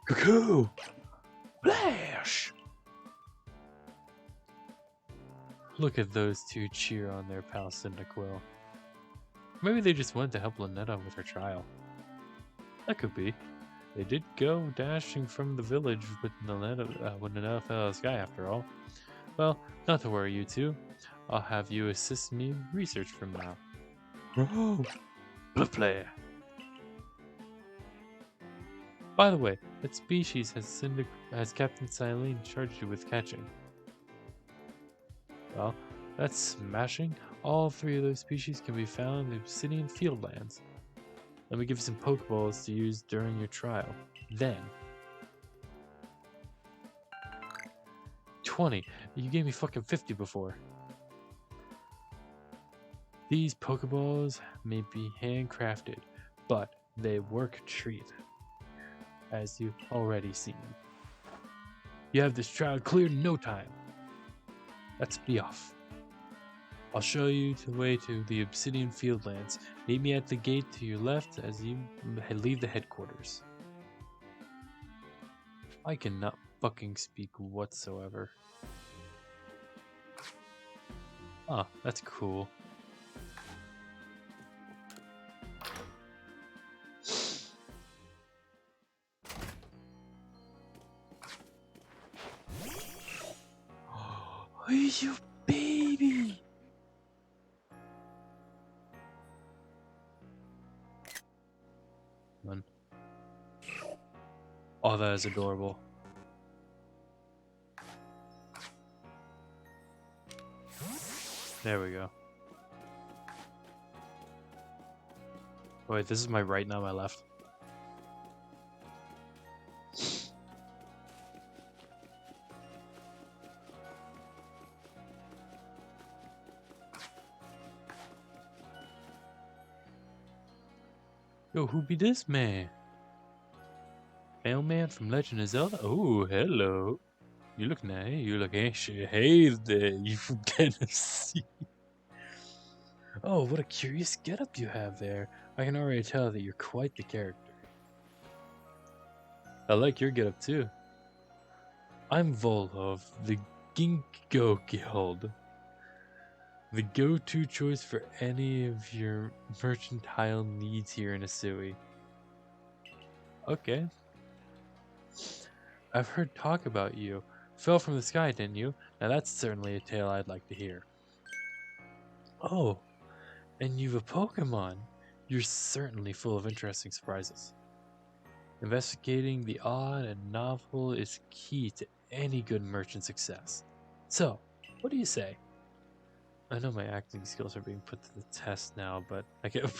Cuckoo! Flash! Look at those 2 cheer on their pal Cyndaquil. Maybe they just wanted to help Lynetta with her trial. That could be. They did go dashing from the village with Lynetta fell out of the sky after all. Well, not to worry, you two. I'll have you assist me research from now. Oh, play. By the way, what species has Captain Silene charged you with catching? Well, that's smashing. All 3 of those species can be found in the Obsidian Fieldlands. Let me give you some Pokeballs to use during your trial. Then 20. You gave me fucking 50 before. These Pokeballs may be handcrafted, but they work a treat, as you've already seen. You have this trial cleared in no time. Let's be off. I'll show you the way to the Obsidian Fieldlands. Meet me at the gate to your left as you leave the headquarters. I cannot fucking speak whatsoever. Oh, that's cool. Oh, you baby! One. Oh, that is adorable. There we go. Wait, this is my right, not my left. Yo, who be this man? Mailman from Legend of Zelda? Oh, hello. You look nice. You look anxious. Hey there, you from Tennessee. Oh, what a curious getup you have there. I can already tell that you're quite the character. I like your getup too. I'm Volo of the Ginkgo Guild. The go-to choice for any of your mercantile needs here in Asui. Okay. I've heard talk about you. Fell from the sky, didn't you? Now that's certainly a tale I'd like to hear. Oh, and you've a Pokemon. You're certainly full of interesting surprises. Investigating the odd and novel is key to any good merchant success. So, what do you say? I know my acting skills are being put to the test now, but I can't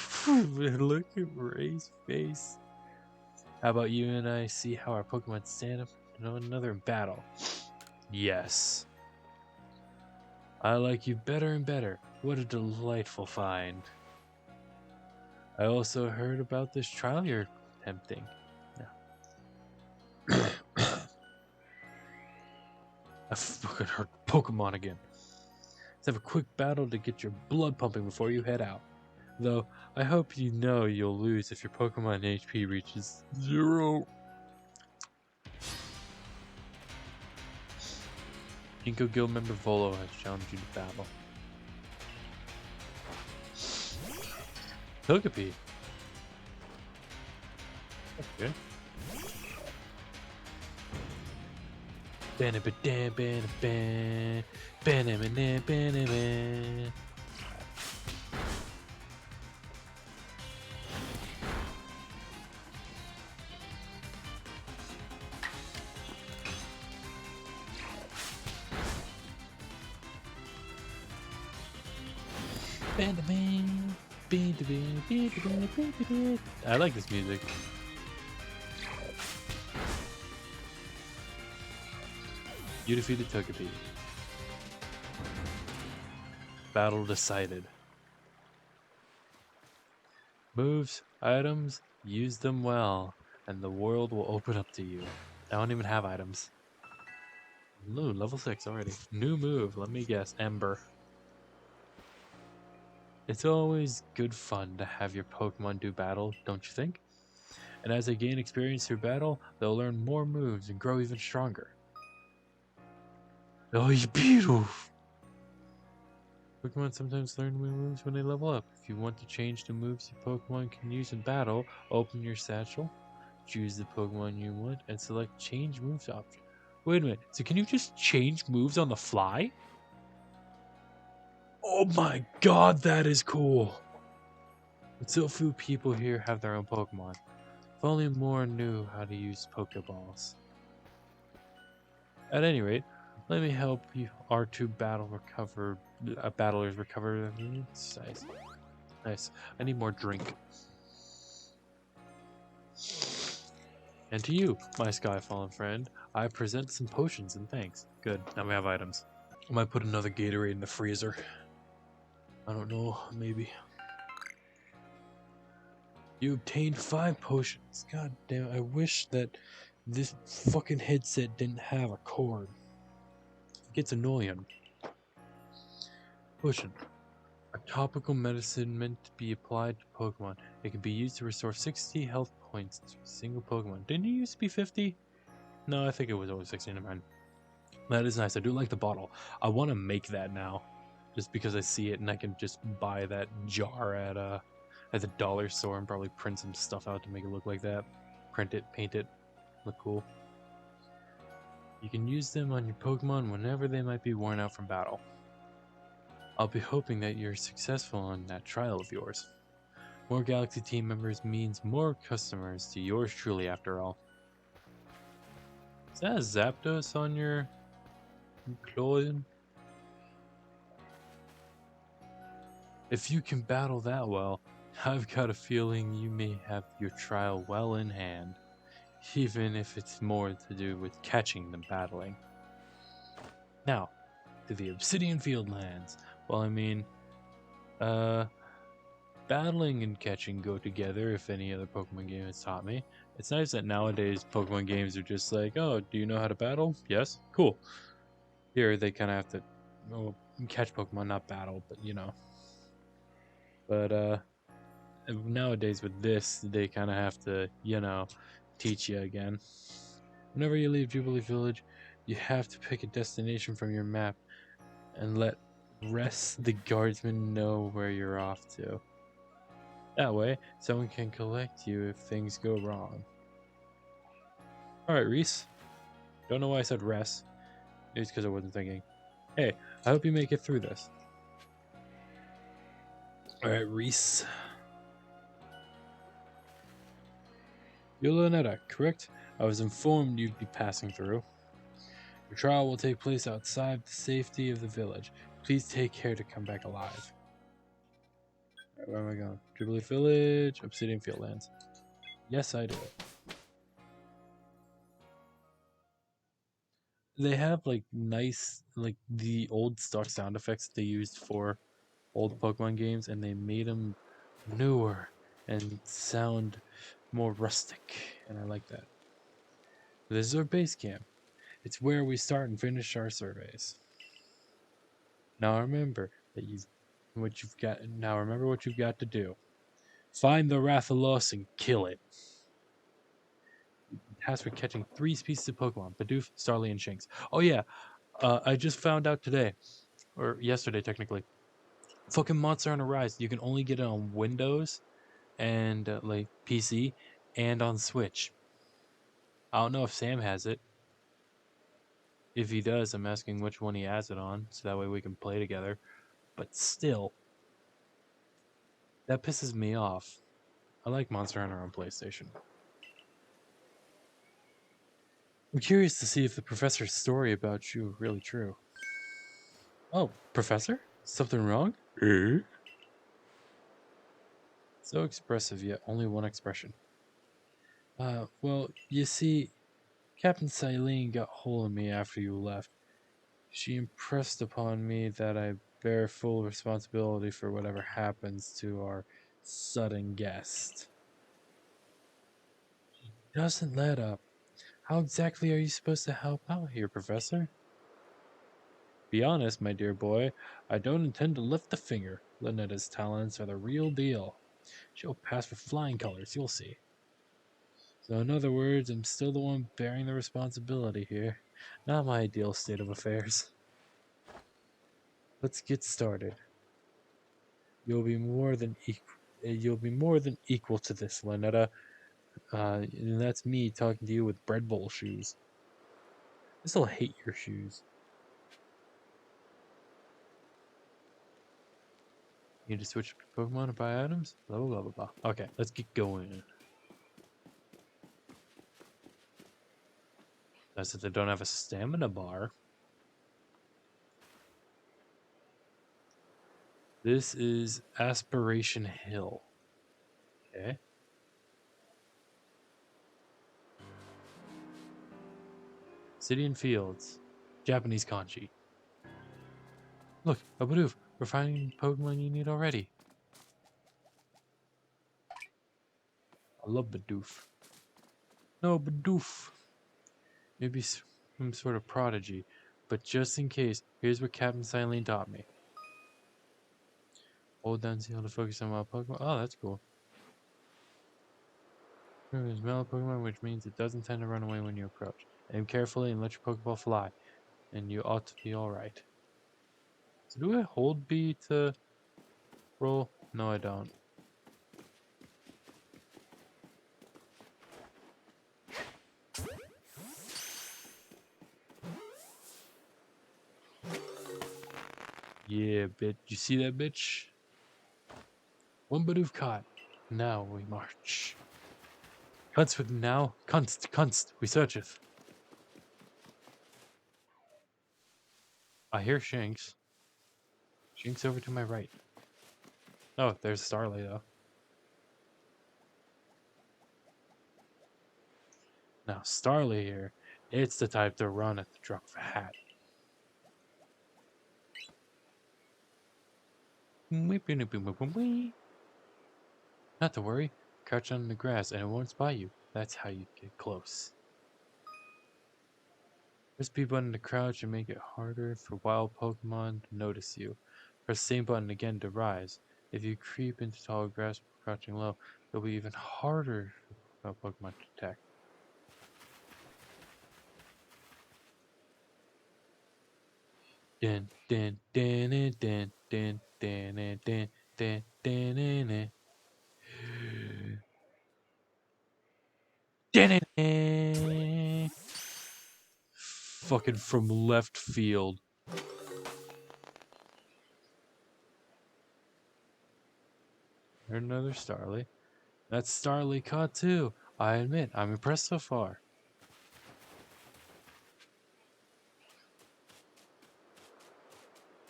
look at Ray's face. How about you and I see how our Pokemon stand up to another battle? Yes. I like you better and better. What a delightful find. I also heard about this trial you're attempting. Yeah. I fucking heard Pokemon again. Let's have a quick battle to get your blood pumping before you head out. Though, I hope you know you'll lose if your Pokemon HP reaches 0. Ginkgo Guild member Volo has challenged you to battle. Togepi. Okay. I like this music. You defeated Togepi. Battle decided. Moves, items, use them well, and the world will open up to you. I don't even have items. Ooh, level 6 already. New move, let me guess, Ember. It's always good fun to have your Pokemon do battle, don't you think? And as they gain experience through battle, they'll learn more moves and grow even stronger. Oh, you beautiful! Pokemon sometimes learn new moves when they level up. If you want to change the moves your Pokemon can use in battle, open your satchel, choose the Pokemon you want, and select Change Moves option. Wait a minute, so can you just change moves on the fly? Oh my god, that is cool! But so few people here have their own Pokemon. If only more knew how to use Pokeballs. At any rate, let me help you R2 battlers recover. Nice. Nice. I need more drink. And to you, my Skyfallen friend, I present some potions and thanks. Good, now we have items. I might put another Gatorade in the freezer. I don't know, maybe. You obtained 5 potions. God damn, I wish that this fucking headset didn't have a cord. It gets annoying. Potion. A topical medicine meant to be applied to Pokemon. It can be used to restore 60 health points to a single Pokemon. Didn't it used to be 50? No, I think it was always 60. Never mind. That is nice. I do like the bottle. I want to make that now, just because I see it and I can just buy that jar at the dollar store and probably print some stuff out to make it look like that. Print it, paint it, look cool. You can use them on your Pokemon whenever they might be worn out from battle. I'll be hoping that you're successful on that trial of yours. More Galaxy team members means more customers to yours truly, after all. Is that a Zapdos on your Cloyne? If you can battle that well, I've got a feeling you may have your trial well in hand, even if it's more to do with catching than battling. Now, to the Obsidian Fieldlands. Well, I mean, battling and catching go together, if any other Pokemon game has taught me. It's nice that nowadays Pokemon games are just like, oh, do you know how to battle? Yes? Cool. Here, they kind of have to catch Pokemon, not battle, but you know. But, nowadays with this, they kind of have to, you know, teach you again. Whenever you leave Jubilee Village, you have to pick a destination from your map and let rest the guardsmen know where you're off to. That way, someone can collect you if things go wrong. Alright, Reese. Don't know why I said rest. Maybe it's because I wasn't thinking. Hey, I hope you make it through this. Alright, Reese. You're Lynetta, correct? I was informed you'd be passing through. Your trial will take place outside the safety of the village. Please take care to come back alive. Alright, where am I going? Jubilee Village, Obsidian Fieldlands. Yes, I do. They have like nice, like the old stock sound effects they used for old Pokemon games, and they made them newer and sound more rustic, and I like that. This is our base camp. It's where we start and finish our surveys. Now remember what you've got to do. Find the Rathalos and kill it. Tasked with catching 3 species of Pokemon: Bidoof, Starly, and Shinx. Oh yeah, I just found out today, or yesterday technically. Fucking Monster Hunter Rise, you can only get it on Windows and like PC and on Switch. I don't know if Sam has it. If he does, I'm asking which one he has it on, so that way we can play together. But still, that pisses me off. I like Monster Hunter on PlayStation. I'm curious to see if the professor's story about you is really true. Oh, Professor? Something wrong? So expressive, yet only one expression. Well, you see, Captain Silene got hold of me after you left. She impressed upon me that I bear full responsibility for whatever happens to our sudden guest. She doesn't let up. How exactly are you supposed to help out here, Professor? Be honest, my dear boy, I don't intend to lift a finger. Lynetta's talents are the real deal. She'll pass with flying colors, you'll see. So in other words, I'm still the one bearing the responsibility here. Not my ideal state of affairs. Let's get started. You'll be more than equal to this, Lynetta. And that's me talking to you with bread bowl shoes. I still hate your shoes. You need to switch Pokemon to buy items? Blah, blah, blah, blah. Okay, let's get going. That's that they don't have a stamina bar. This is Aspiration Hill. Okay. Obsidian Fields. Japanese kanji. Look, a Bidoof. We're finding Pokemon you need already. I love Bidoof. No, Bidoof. Maybe some sort of prodigy. But just in case, here's what Captain Silene taught me. Hold down Z to focus on wild Pokemon. Oh, that's cool. There's mellow Pokemon, which means it doesn't tend to run away when you approach. Aim carefully and let your Pokeball fly, and you ought to be alright. So do I hold B to roll? No, I don't. Yeah, bitch. You see that, bitch? One Bidoof caught. Now we march. Cunts with now. Kunst. We searcheth. I hear Shanks. Shanks over to my right. Oh, there's Starly, though. Now, Starly here, it's the type to run at the drop of a hat. Not to worry, crouch on the grass and it won't spot you. That's how you get close. Press B button to crouch and make it harder for wild Pokemon to notice you. Press same button again to rise. If you creep into tall grass while crouching low, it'll be even harder for wild Pokemon to attack. Dun dun dun dun dun dun dun dun dun dun dun. Fucking from left field. There's another Starly. That's Starly caught too. I admit, I'm impressed so far.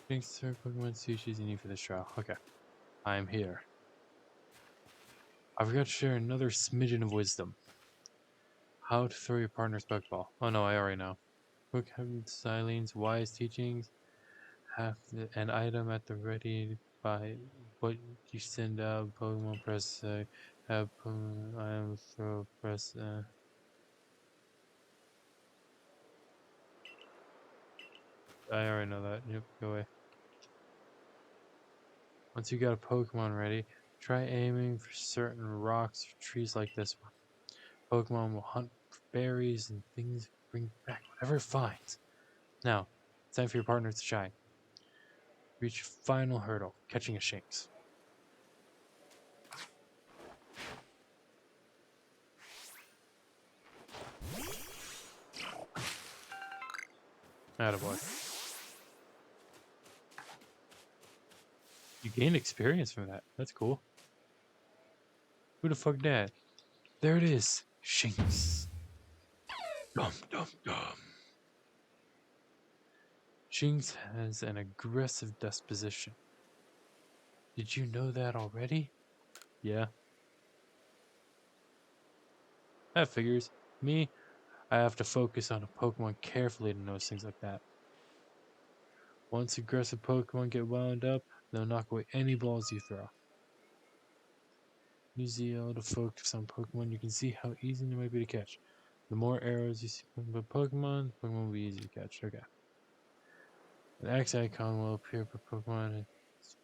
Thanks to Pokemon species you need for this trial. Okay. I'm here. I forgot to share another smidgen of wisdom. How to throw your partner's Pokeball. Oh no, I already know. Book Silene's wise teachings. Have an item at the ready by what you send out. Pokemon press have Pokemon items throw press I already know that. Yep, go away. Once you got a Pokemon ready, try aiming for certain rocks or trees like this one. Pokemon will hunt for berries and things, bring back whatever it finds. Now, it's time for your partner to shine. Reach final hurdle, catching a Shanks. Attaboy. You gained experience from that. That's cool. Who the fuck that? There it is. Shanks. Dum dum dum. Shanks has an aggressive disposition. Did you know that already? Yeah. That figures. Me, I have to focus on a Pokemon carefully to notice things like that. Once aggressive Pokemon get wound up, they'll knock away any balls you throw. Use the L to focus on Pokemon. You can see how easy they might be to catch. The more arrows you see from Pokemon, the Pokemon will be easy to catch. Okay. An X icon will appear for Pokemon and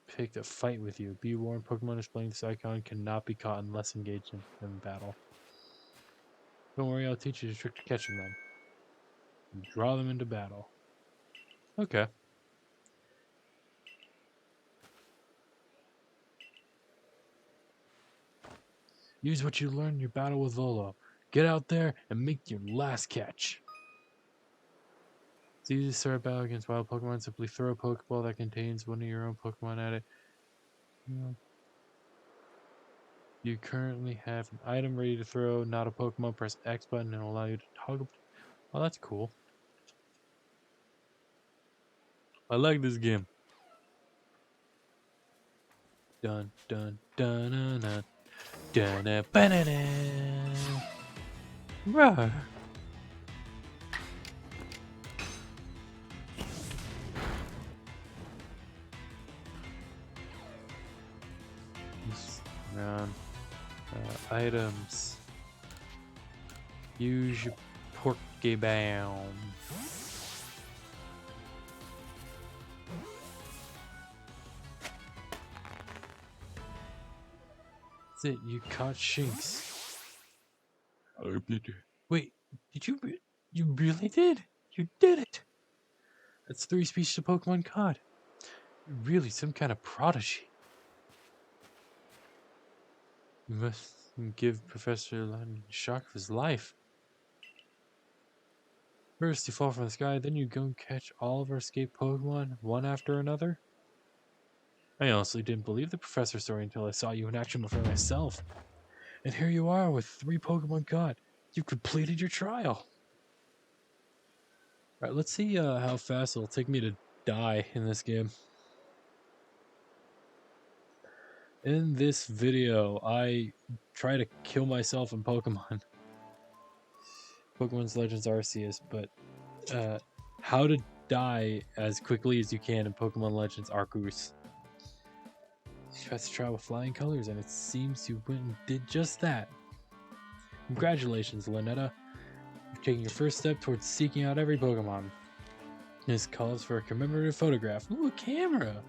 pick to fight with you. Be warned, Pokemon displaying this icon cannot be caught unless engaged in battle. Don't worry, I'll teach you the trick to catching them. Draw them into battle. Okay. Use what you learned in your battle with Volo. Get out there and make your last catch. It's easy to start a battle against wild Pokemon. Simply throw a Pokeball that contains one of your own Pokemon at it. You currently have an item ready to throw, not a Pokemon. Press X button and it'll allow you to toggle. Oh, that's cool. I like this game. Dun dun dun dun dun dun dun dun dun. Right. Around items. Use your Pokeball. That's it, you caught Shinx. I did. Wait, did you you really did? You did it! That's 3 species of Pokemon caught. You're really some kind of prodigy. You must give Professor London a shock of his life. First you fall from the sky, then you go and catch all of our escaped Pokemon, one after another? I honestly didn't believe the professor story until I saw you in action for myself. And here you are with 3 Pokemon caught. You've completed your trial. Alright, let's see how fast it'll take me to die in this game. In this video, I try to kill myself in Pokemon. Pokemon's Legends Arceus, but how to die as quickly as you can in Pokemon Legends Arkoos. You have to try with flying colors, and it seems you went and did just that. Congratulations, Lynetta. You've taken your first step towards seeking out every Pokemon. This calls for a commemorative photograph. Ooh, a camera!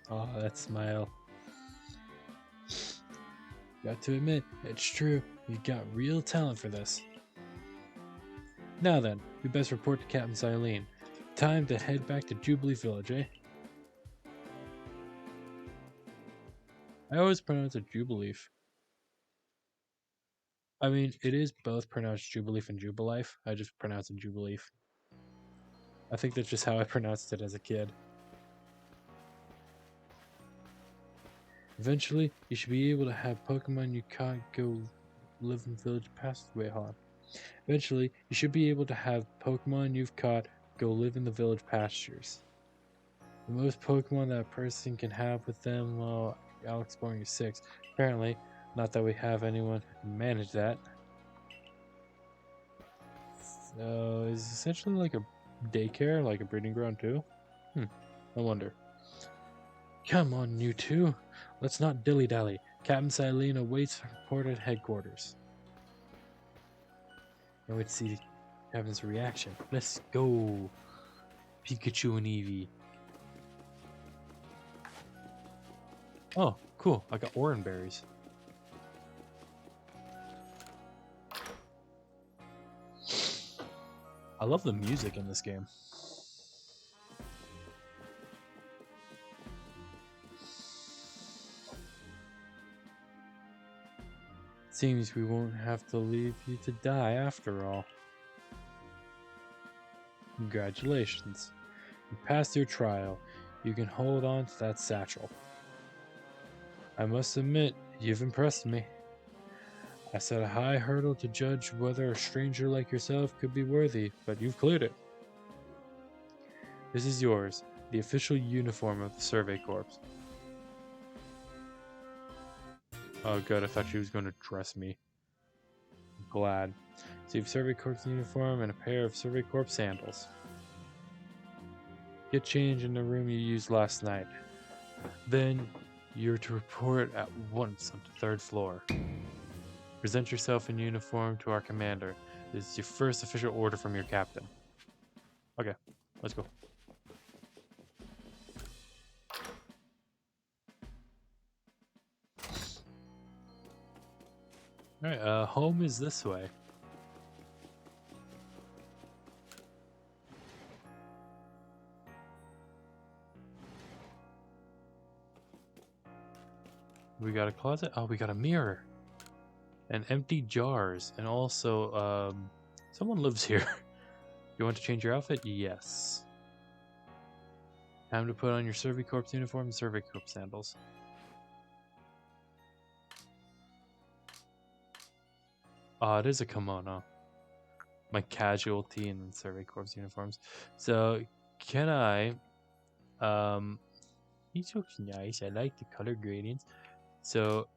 Oh, that smile. Got to admit, it's true. You got real talent for this. Now then, we best report to Captain Silene. Time to head back to Jubilee Village, eh? I always pronounce it Jubileef. I mean, it is both pronounced Jubileef and Jubilife. I just pronounce it Jubileef. I think that's just how I pronounced it as a kid. Eventually, you should be able to have Pokemon you caught go live in village past. Wait, hold on. Eventually, you should be able to have Pokemon you've caught go live in the village pastures. The most Pokemon that a person can have with them while out exploring is 6. Apparently, not that we have anyone who can manage that. So, it's essentially like a daycare, like a breeding ground too? I wonder. Come on, you two. Let's not dilly-dally. Captain Silene awaits our report at headquarters. Now let's see Captain's reaction. Let's go. Pikachu and Eevee. Oh, cool. I got Oran berries. I love the music in this game. Seems we won't have to leave you to die after all. Congratulations. You passed your trial. You can hold on to that satchel. I must admit, you've impressed me. I set a high hurdle to judge whether a stranger like yourself could be worthy, but you've cleared it. This is yours, the official uniform of the Survey Corps. Oh good, I thought she was going to dress me. I'm glad. So you have Survey Corps uniform and a pair of Survey Corps sandals. Get change in the room you used last night. Then you're to report at once on the 3rd floor. Present yourself in uniform to our commander. This is your first official order from your captain. Okay, let's go. Alright, home is this way. We got a closet. Oh, we got a mirror. And empty jars. And also, someone lives here. You want to change your outfit? Yes. Time to put on your Survey Corps uniform and Survey Corps sandals. Oh, it is a kimono. My casualty and Survey Corps uniforms. So, can I... These looks nice. I like the color gradients. So,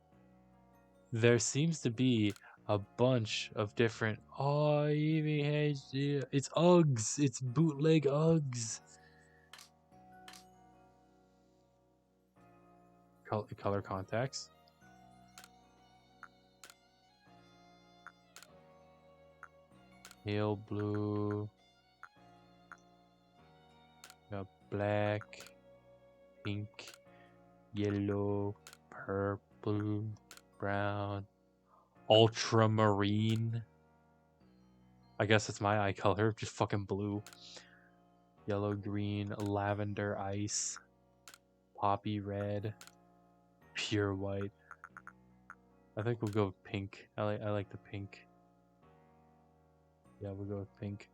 there seems to be a bunch of different... Oh, even has... It's Uggs! It's bootleg Uggs! Color contacts. Pale blue. Got black, pink, yellow, purple, brown, ultramarine. I guess it's my eye color, just fucking blue. Yellow, green, lavender, ice, poppy red, pure white. I think we'll go with pink. I like the pink. Yeah, we'll go with pink.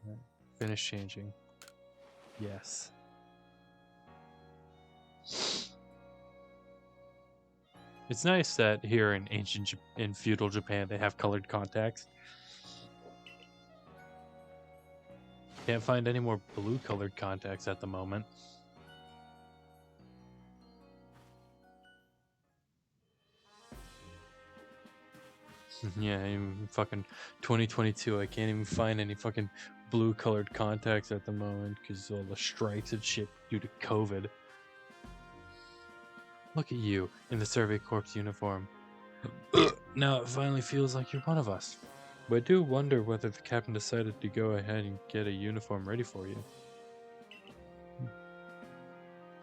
Right. Finish changing. Yes. It's nice that here in in feudal Japan they have colored contacts. Can't find any more blue colored contacts at the moment. Yeah, in fucking 2022, I can't even find any fucking blue colored contacts at the moment because all the strikes and shit due to COVID. Look at you in the Survey Corps uniform. Now it finally feels like you're one of us. But I do wonder whether the captain decided to go ahead and get a uniform ready for you.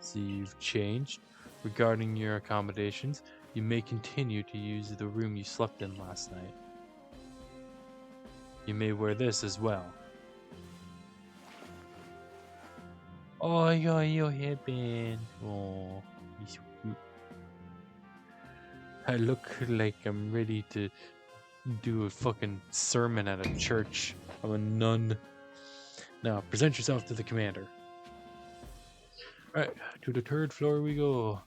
See, you've changed. Regarding your accommodations, you may continue to use the room you slept in last night. You may wear this as well. Oh, your headband. Oh, he's so cute. I look like I'm ready to do a fucking sermon at a church. I'm a nun. Now, present yourself to the commander. Alright, to the 3rd floor we go.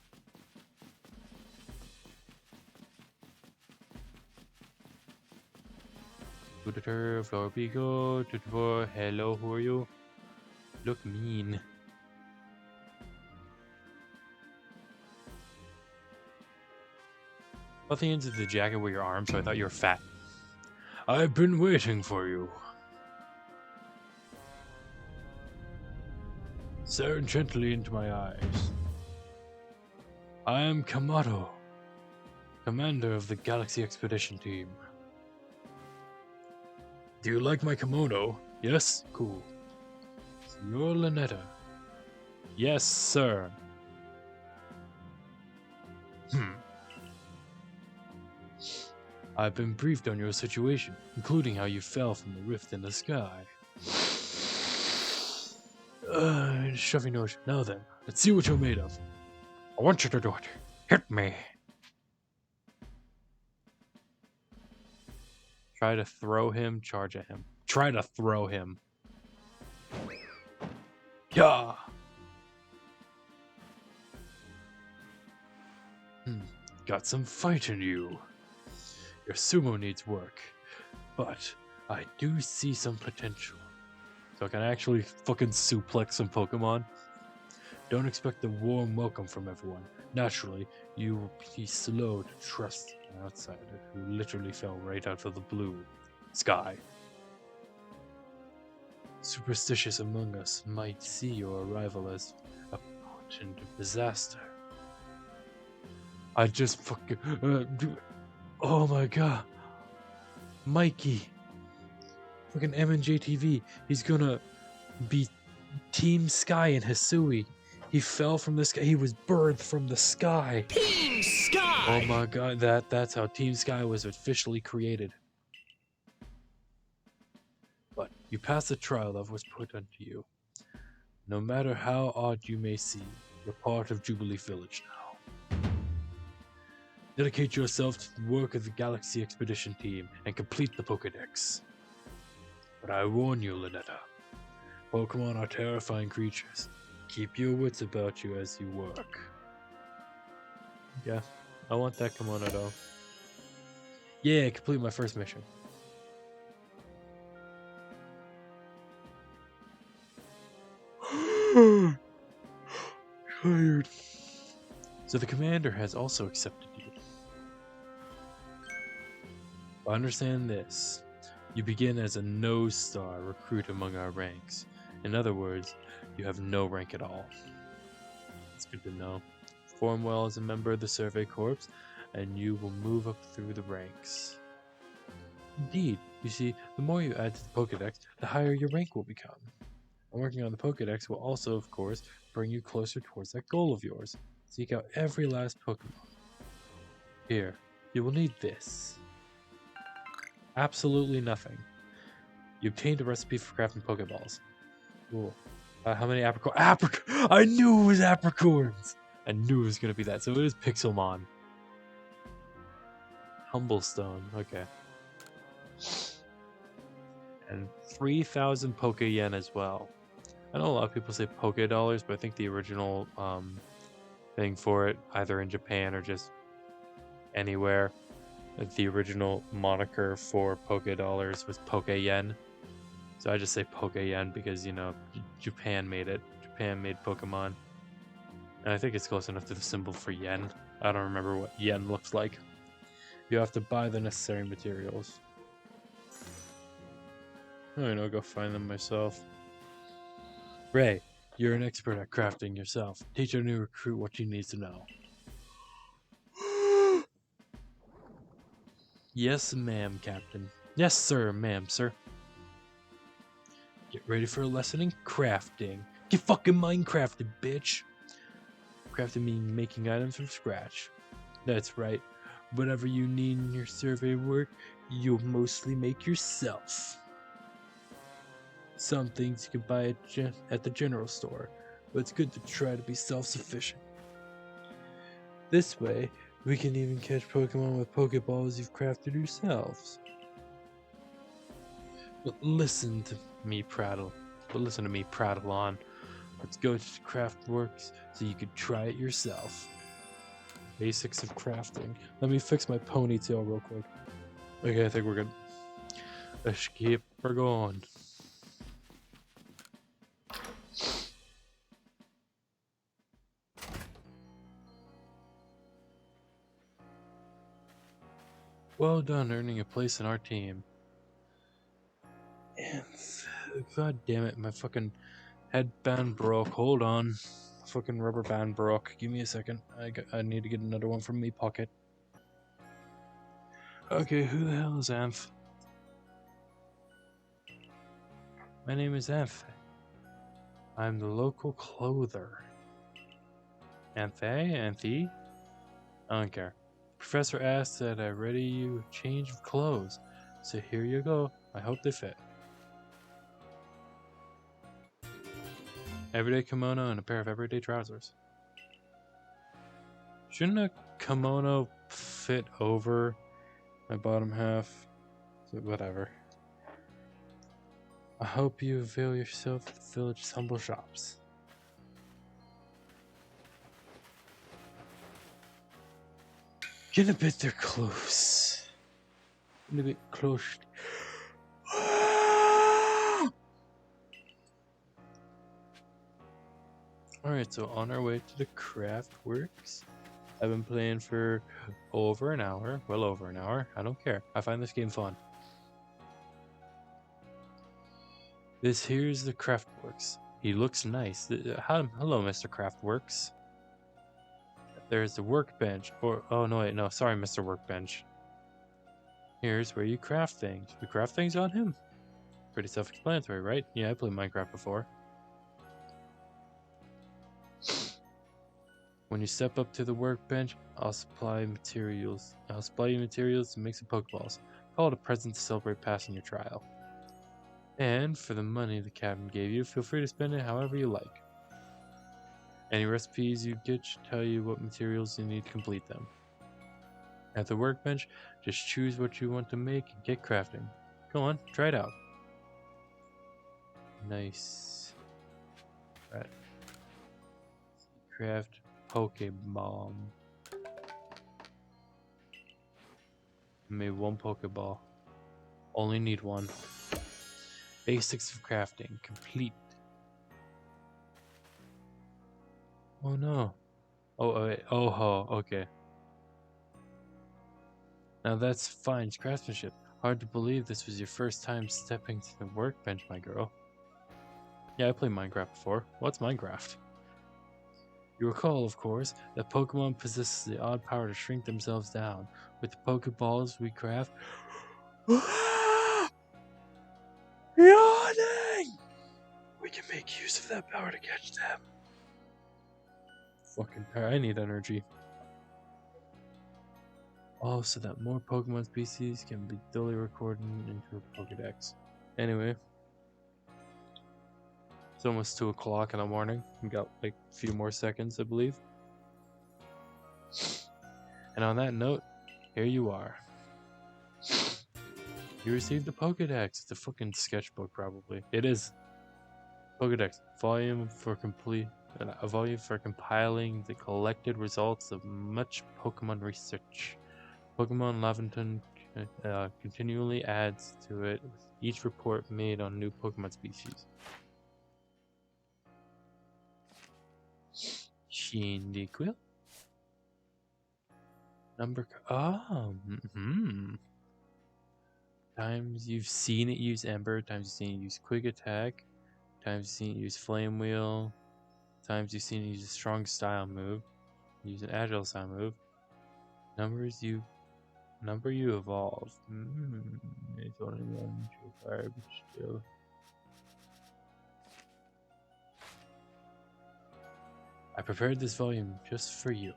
To the 3rd floor we go. To the floor. Hello, who are you? Look mean. Both the ends of the jacket were your arms, so I thought you were fat. I've been waiting for you. Stare gently into my eyes. I am Kamato, commander of the Galaxy Expedition Team. Do you like my kimono? Yes? Cool. So you're Lynetta. Yes, sir. I've been briefed on your situation, including how you fell from the rift in the sky. Shove your nose. Now then, let's see what you're made of. I want you to do it. Hit me. Try to throw him, charge at him. Try to throw him. Yeah. Got some fight in you. Your sumo needs work, but I do see some potential. So I can actually fucking suplex some Pokemon. Don't expect a warm welcome from everyone. Naturally, you will be slow to trust an outsider who literally fell right out of the blue sky. Superstitious among us might see your arrival as a portent of disaster. I just fucking... oh my god. Mikey. Fucking MNJTV. He's gonna be Team Sky in Hisui. He fell from the sky. He was birthed from the sky. Team Sky! Oh my god, that's how Team Sky was officially created. But you passed the trial that was put unto you. No matter how odd you may seem, you're part of Jubilee Village now. Dedicate yourself to the work of the Galaxy Expedition Team and complete the Pokédex. But I warn you, Lynetta. Pokemon are terrifying creatures. Keep your wits about you as you work. Yeah, I want that kimono though. Yeah, complete my first mission. Tired. So the commander has also accepted you. Understand this. You begin as a no-star recruit among our ranks. In other words, you have no rank at all. It's good to know. Form well as a member of the Survey Corps, and you will move up through the ranks. Indeed, you see, the more you add to the Pokédex, the higher your rank will become. And working on the Pokédex will also, of course, bring you closer towards that goal of yours. Seek out every last Pokemon. Here, you will need this. Absolutely nothing. You obtained a recipe for crafting Pokeballs. Cool. How many Apricorn? I knew it was Apricorns! I knew it was going to be that. So it is Pixelmon. Humblestone. Okay. And 3,000 Poke Yen as well. I know a lot of people say Poke Dollars, but I think the original thing for it, either in Japan or just anywhere, the original moniker for Poke Dollars was Poke Yen. So I just say Poke Yen because, you know, Japan made it. Japan made Pokemon. And I think it's close enough to the symbol for yen. I don't remember what yen looks like. You have to buy the necessary materials. I know, go find them myself. Ray, you're an expert at crafting yourself. Teach our new recruit what she needs to know. Yes, ma'am, Captain. Yes, sir, ma'am, sir. Get ready for a lesson in crafting. Get fucking Minecrafted, bitch! Crafting means making items from scratch. That's right. Whatever you need in your survey work, you'll mostly make yourself. Some things you can buy at the general store, but it's good to try to be self-sufficient. This way, we can even catch Pokemon with Pokeballs you've crafted yourselves. But listen to me prattle on. Let's go to Craftworks so you can try it yourself. Basics of crafting. Let me fix my ponytail real quick. Okay, I think we're good. Let's keep her going. Well done earning a place in our team. And god damn it, my fucking headband broke. Hold on. Fucking rubber band broke. Give me a second. I need to get another one from me pocket. Okay, who the hell is Amph? My name is Amph. I'm the local clother. Anthe? I don't care. Professor asked that I ready you a change of clothes. So here you go. I hope they fit. Everyday kimono and a pair of everyday trousers. Shouldn't a kimono fit over my bottom half? So whatever. I hope you avail yourself of the village's humble shops. Get a bit there close. Get a bit close. Alright, so on our way to the Craftworks. I've been playing for over an hour. Well over an hour. I don't care. I find this game fun. This here's the Craftworks. He looks nice. Hello, Mr. Craftworks. There's the workbench. Oh no, wait, no, sorry, Mr. Workbench. Here's where you craft things. We craft things on him. Pretty self-explanatory, right? Yeah, I played Minecraft before. When you step up to the workbench, I'll supply you materials to make some Pokeballs. Call it a present to celebrate passing your trial. And for the money the captain gave you, feel free to spend it however you like. Any recipes you get should tell you what materials you need to complete them. At the workbench, just choose what you want to make and get crafting. Go on, try it out. Nice. Right. Craft Pokeball. Made one Pokeball. Only need one. Basics of crafting complete. Oh no. Oh wait. Oh ho. Okay. Now that's fine craftsmanship. Hard to believe this was your first time stepping to the workbench, my girl. Yeah, I played Minecraft before. What's Minecraft? You recall, of course, that Pokemon possess the odd power to shrink themselves down. With the Pokeballs we craft... Yawning! We can make use of that power to catch them. Fucking power. I need energy. Oh, so that more Pokemon species can be duly recorded into a Pokedex. Anyway. It's almost 2 o'clock in the morning. We got like a few more seconds, I believe. And on that note, here you are. You received the Pokedex. It's a fucking sketchbook, probably. It is. Pokedex, a volume for compiling the collected results of much Pokemon research. Pokemon Laventon continually adds to it with each report made on new Pokemon species. Cyndaquil. Times you've seen it use Ember, times you've seen it use Quick Attack, times you've seen it use Flame Wheel, times you've seen it use a strong style move, use an agile style move. Number you evolve. It's only one to fire, but still. I prepared this volume just for you.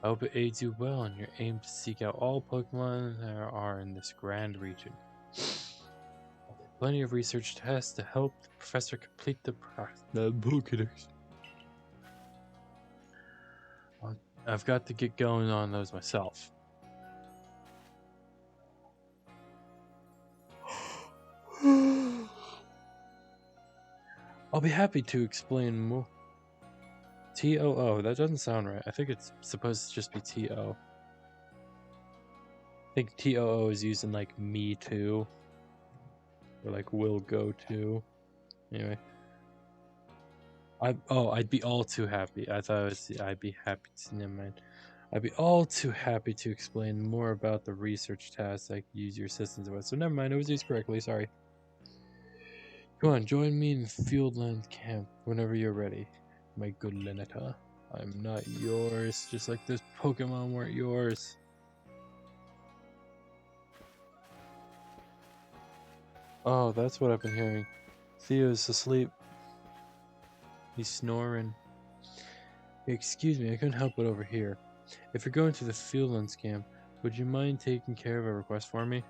I hope it aids you well in your aim to seek out all Pokemon there are in this grand region. Plenty of research tests to help the professor complete the Pokédex. I've got to get going on those myself. I'll be happy to explain more. T-O-O, that doesn't sound right. I think it's supposed to just be T-O. I think T-O-O is used in like me too. Or like will go to. Anyway. I'd be all too happy. I thought it was I'd be happy to, never mind. I'd be all too happy to explain more about the research tasks I could use your assistance with. So never mind, it was used correctly, sorry. Go on, join me in Fieldland Camp whenever you're ready. My good Lynetta, I'm not yours, just like those Pokemon weren't yours. Oh, that's what I've been hearing. Theo's asleep. He's snoring. Excuse me, I couldn't help but overhear. If you're going to the Fieldlands camp, would you mind taking care of a request for me?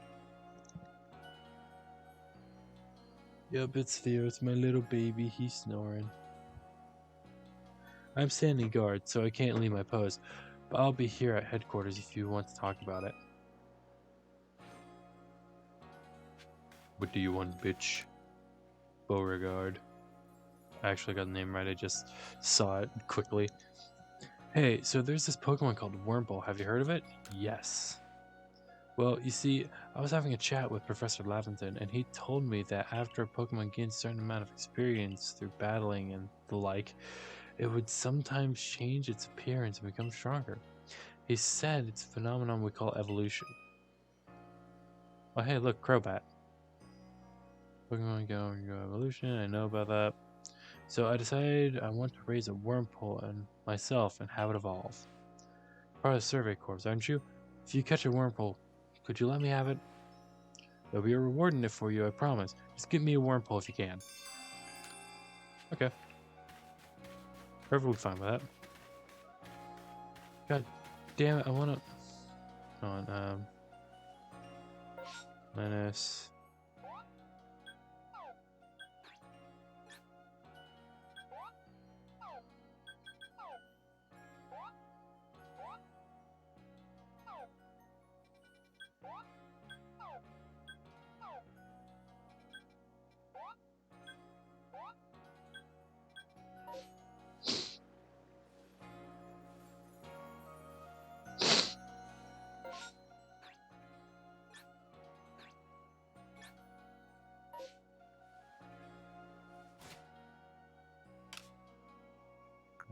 Yup, it's Theo, it's my little baby, he's snoring. I'm standing guard, so I can't leave my post, but I'll be here at headquarters if you want to talk about it. What do you want, bitch? Beauregard. I actually got the name right, I just saw it quickly. Hey, so there's this Pokemon called Wurmple, have you heard of it? Yes. Well, you see, I was having a chat with Professor Laventon, and he told me that after a Pokemon gains a certain amount of experience through battling and the like, it would sometimes change its appearance and become stronger. He said it's a phenomenon we call evolution. Oh hey, look, Crobat. Pokemon Go evolution, I know about that. So I decided I want to raise a Wurmple and myself and have it evolve. Part of the Survey Corps, aren't you? If you catch a Wurmple, could you let me have it? There'll be a reward in it for you, I promise. Just give me a Wurmple if you can. Okay. Perfectly fine with that. God damn it, I wanna... Hold on, Menace...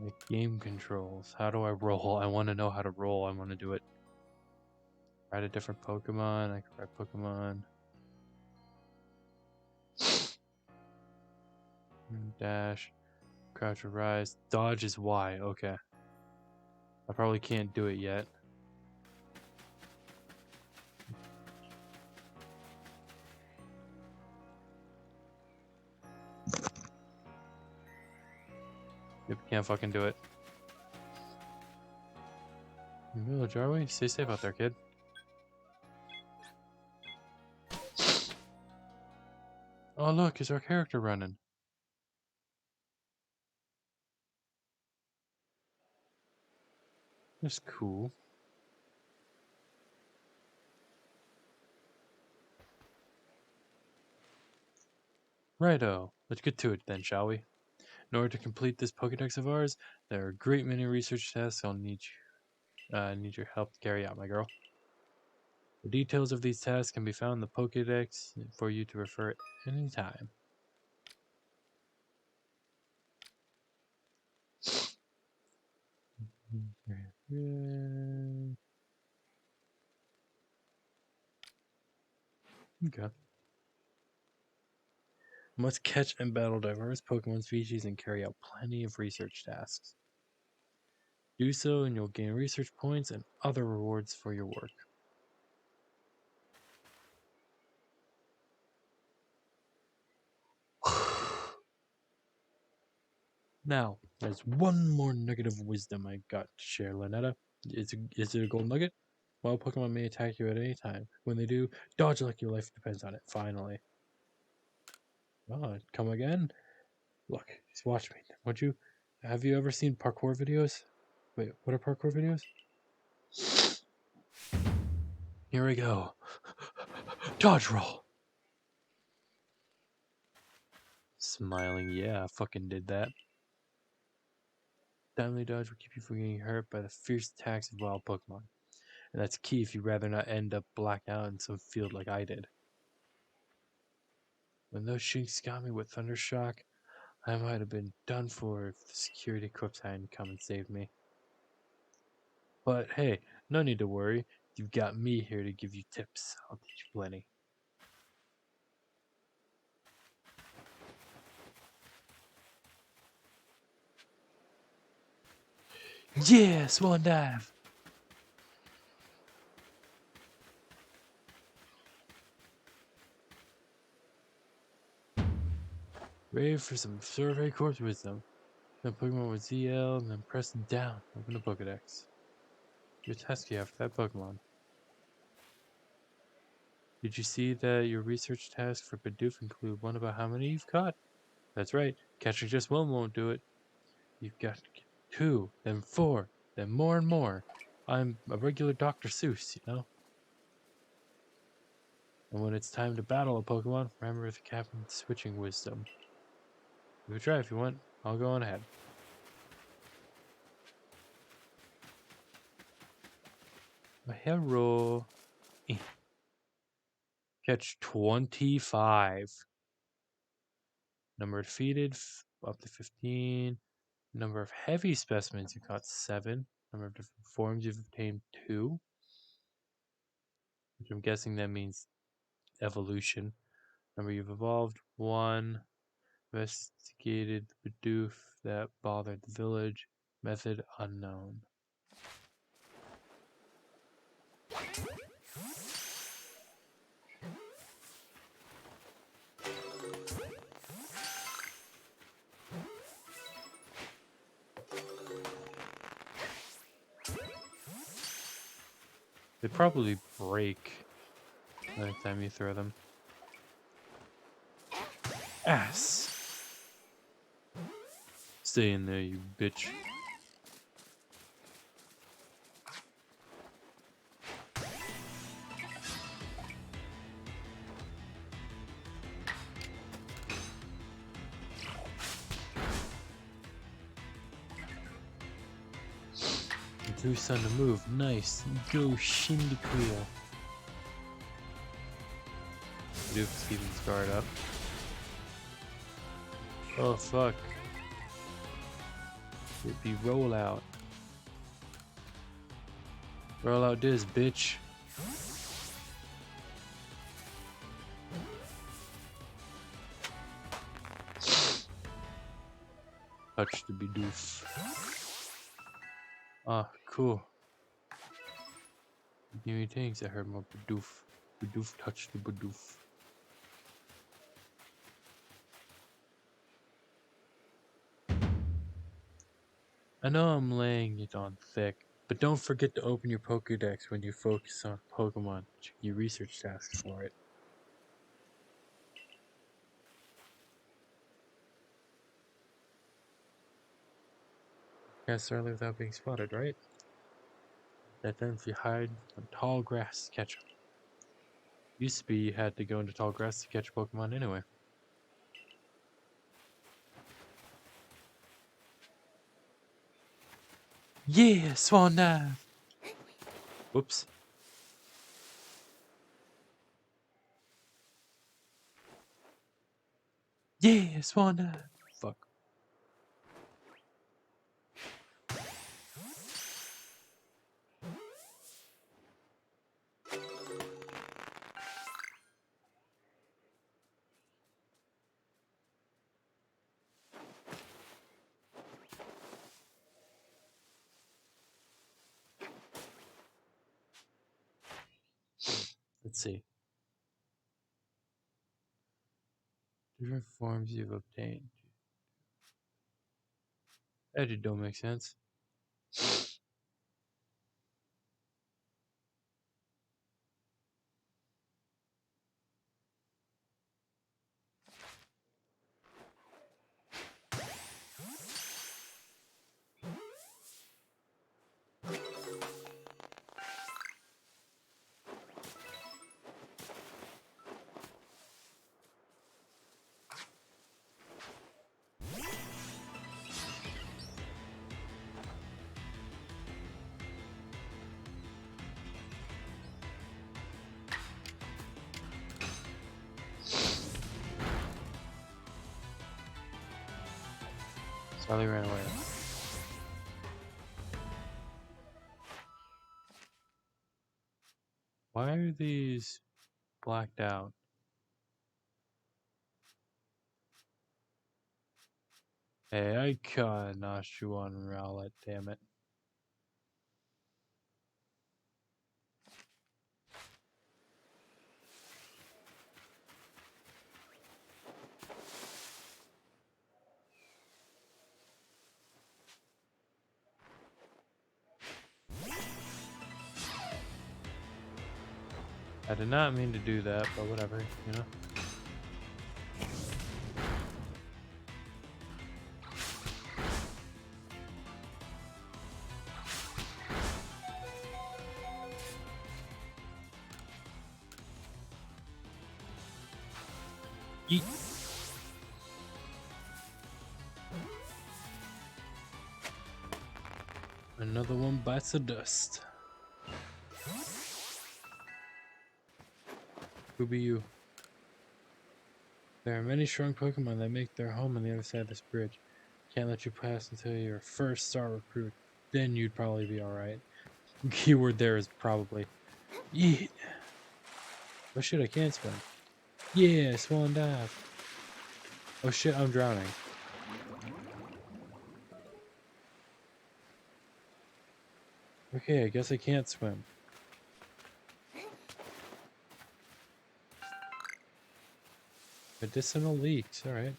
Like game controls. How do I roll? I want to know how to roll. I want to do it. Ride a different Pokemon. I can ride Pokemon. Dash. Crouch or rise. Dodge is Y. Okay. I probably can't do it yet. Yep, can't fucking do it. Village, are we? Stay safe out there, kid. Oh, look, is our character running? That's cool. Righto, let's get to it then, shall we? In order to complete this Pokédex of ours, there are a great many research tasks I'll need your help to carry out, my girl. The details of these tasks can be found in the Pokédex for you to refer at any time. Okay. Must catch and battle diverse Pokemon species and carry out plenty of research tasks. Do so and you'll gain research points and other rewards for your work. Now, there's one more nugget of wisdom I got to share, Lynetta. Is it a gold nugget? Wild Pokemon may attack you at any time. When they do, dodge like your life depends on it, finally. Oh, come again? Look, just watch me. Have you ever seen parkour videos? Wait, what are parkour videos? Here we go. Dodge roll. Smiling, yeah, I fucking did that. Timely dodge will keep you from getting hurt by the fierce attacks of wild Pokemon. And that's key if you'd rather not end up blacked out in some field like I did. When those shinks got me with Thundershock, I might have been done for if the security corps hadn't come and saved me. But hey, no need to worry. You've got me here to give you tips. I'll teach you plenty. Yeah, swan dive. Ready for some survey course wisdom. Then Pokemon with ZL and then press down. Open the Pokedex. Your task you have for that Pokemon. Did you see that your research task for Bidoof include one about how many you've caught? That's right. Catching just one won't do it. You've got to get 2, then 4, then more and more. I'm a regular Dr. Seuss, you know? And when it's time to battle a Pokemon, remember the captain's switching wisdom. Give it a try if you want. I'll go on ahead. My hero. Catch 25. Number defeated up to 15. Number of heavy specimens you caught 7. Number of different forms you've obtained 2. Which I'm guessing that means evolution. Number you've evolved 1. Investigated the Bidoof that bothered the village. Method unknown. They probably break next time you throw them. Ass! Stay in there, you bitch. Too son to move. Nice. Go Shindicuya. Doof's keeping his guard up. Oh fuck. It'd be rollout. Roll out this, bitch. Touch the Bidoof. Ah, cool. Give me things. I heard more Bidoof. Bidoof touch the Bidoof. I know I'm laying it on thick, but don't forget to open your Pokédex when you focus on Pokemon. Check your research tasks for it. Cast early without being spotted, right? That then if you hide on tall grass to catch them. Used to be you had to go into tall grass to catch Pokemon anyway. Yeah, Swan Dive! Whoops. Yeah, Swan Dive! Fuck. Let's see. Different forms you've obtained. That don't make sense. Sally ran away. Why are these blacked out? Hey, I caught Nashu on Rowlet, damn it. I did not mean to do that, but whatever, you know? Yeet. Another one bites the dust. Who be you? There are many strong Pokemon that make their home on the other side of this bridge. Can't let you pass until you're first star recruit. Then you'd probably be alright. Keyword there is probably. Yeet. Oh shit, I can't swim. Yeah, Swan Dive. Oh shit, I'm drowning. Okay, I guess I can't swim. Medicinal leaks, alright.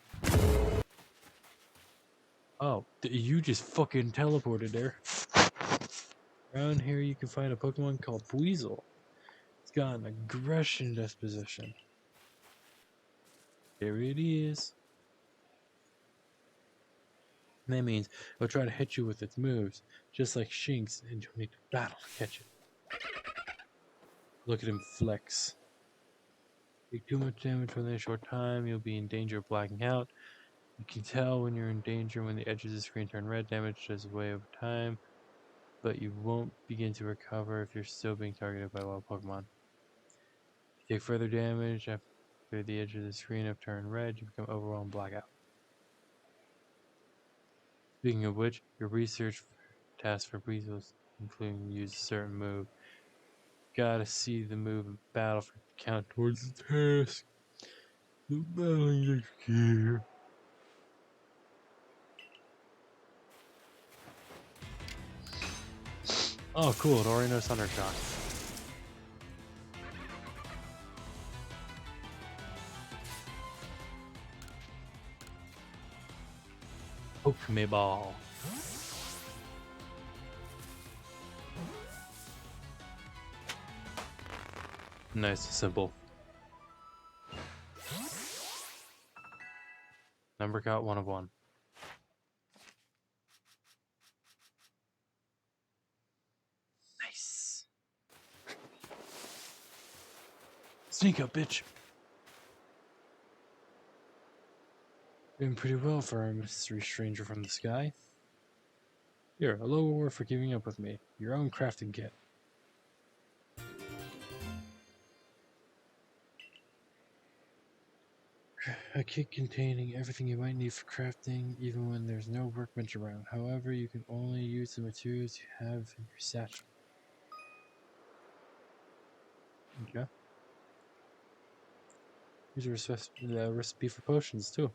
Oh, you just fucking teleported there. Around here you can find a Pokemon called Weasel. It's got an aggression disposition. There it is. And that means it'll try to hit you with its moves, just like Shinx, and you'll need to battle to catch it. Look at him flex. Take too much damage within a short time, you'll be in danger of blacking out. You can tell when you're in danger when the edges of the screen turn red. Damage does away over time, but you won't begin to recover if you're still being targeted by wild Pokemon. If you take further damage after the edge of the screen have turned red, you become overwhelmed blackout. Speaking of which, your research task for Weasels, including use a certain move. Gotta see the move in battle for count towards the task. The battling is key. Oh, cool. It already knows Thunder Shock. Pokemon Ball. Nice, simple. Number got 1 of 1. Nice. Sneak up, bitch. Doing pretty well for a mystery stranger from the sky. Here, a low reward for keeping up with me. Your own crafting kit. A kit containing everything you might need for crafting, even when there's no workbench around. However, you can only use the materials you have in your satchel. Okay. Here's a recipe for potions, too.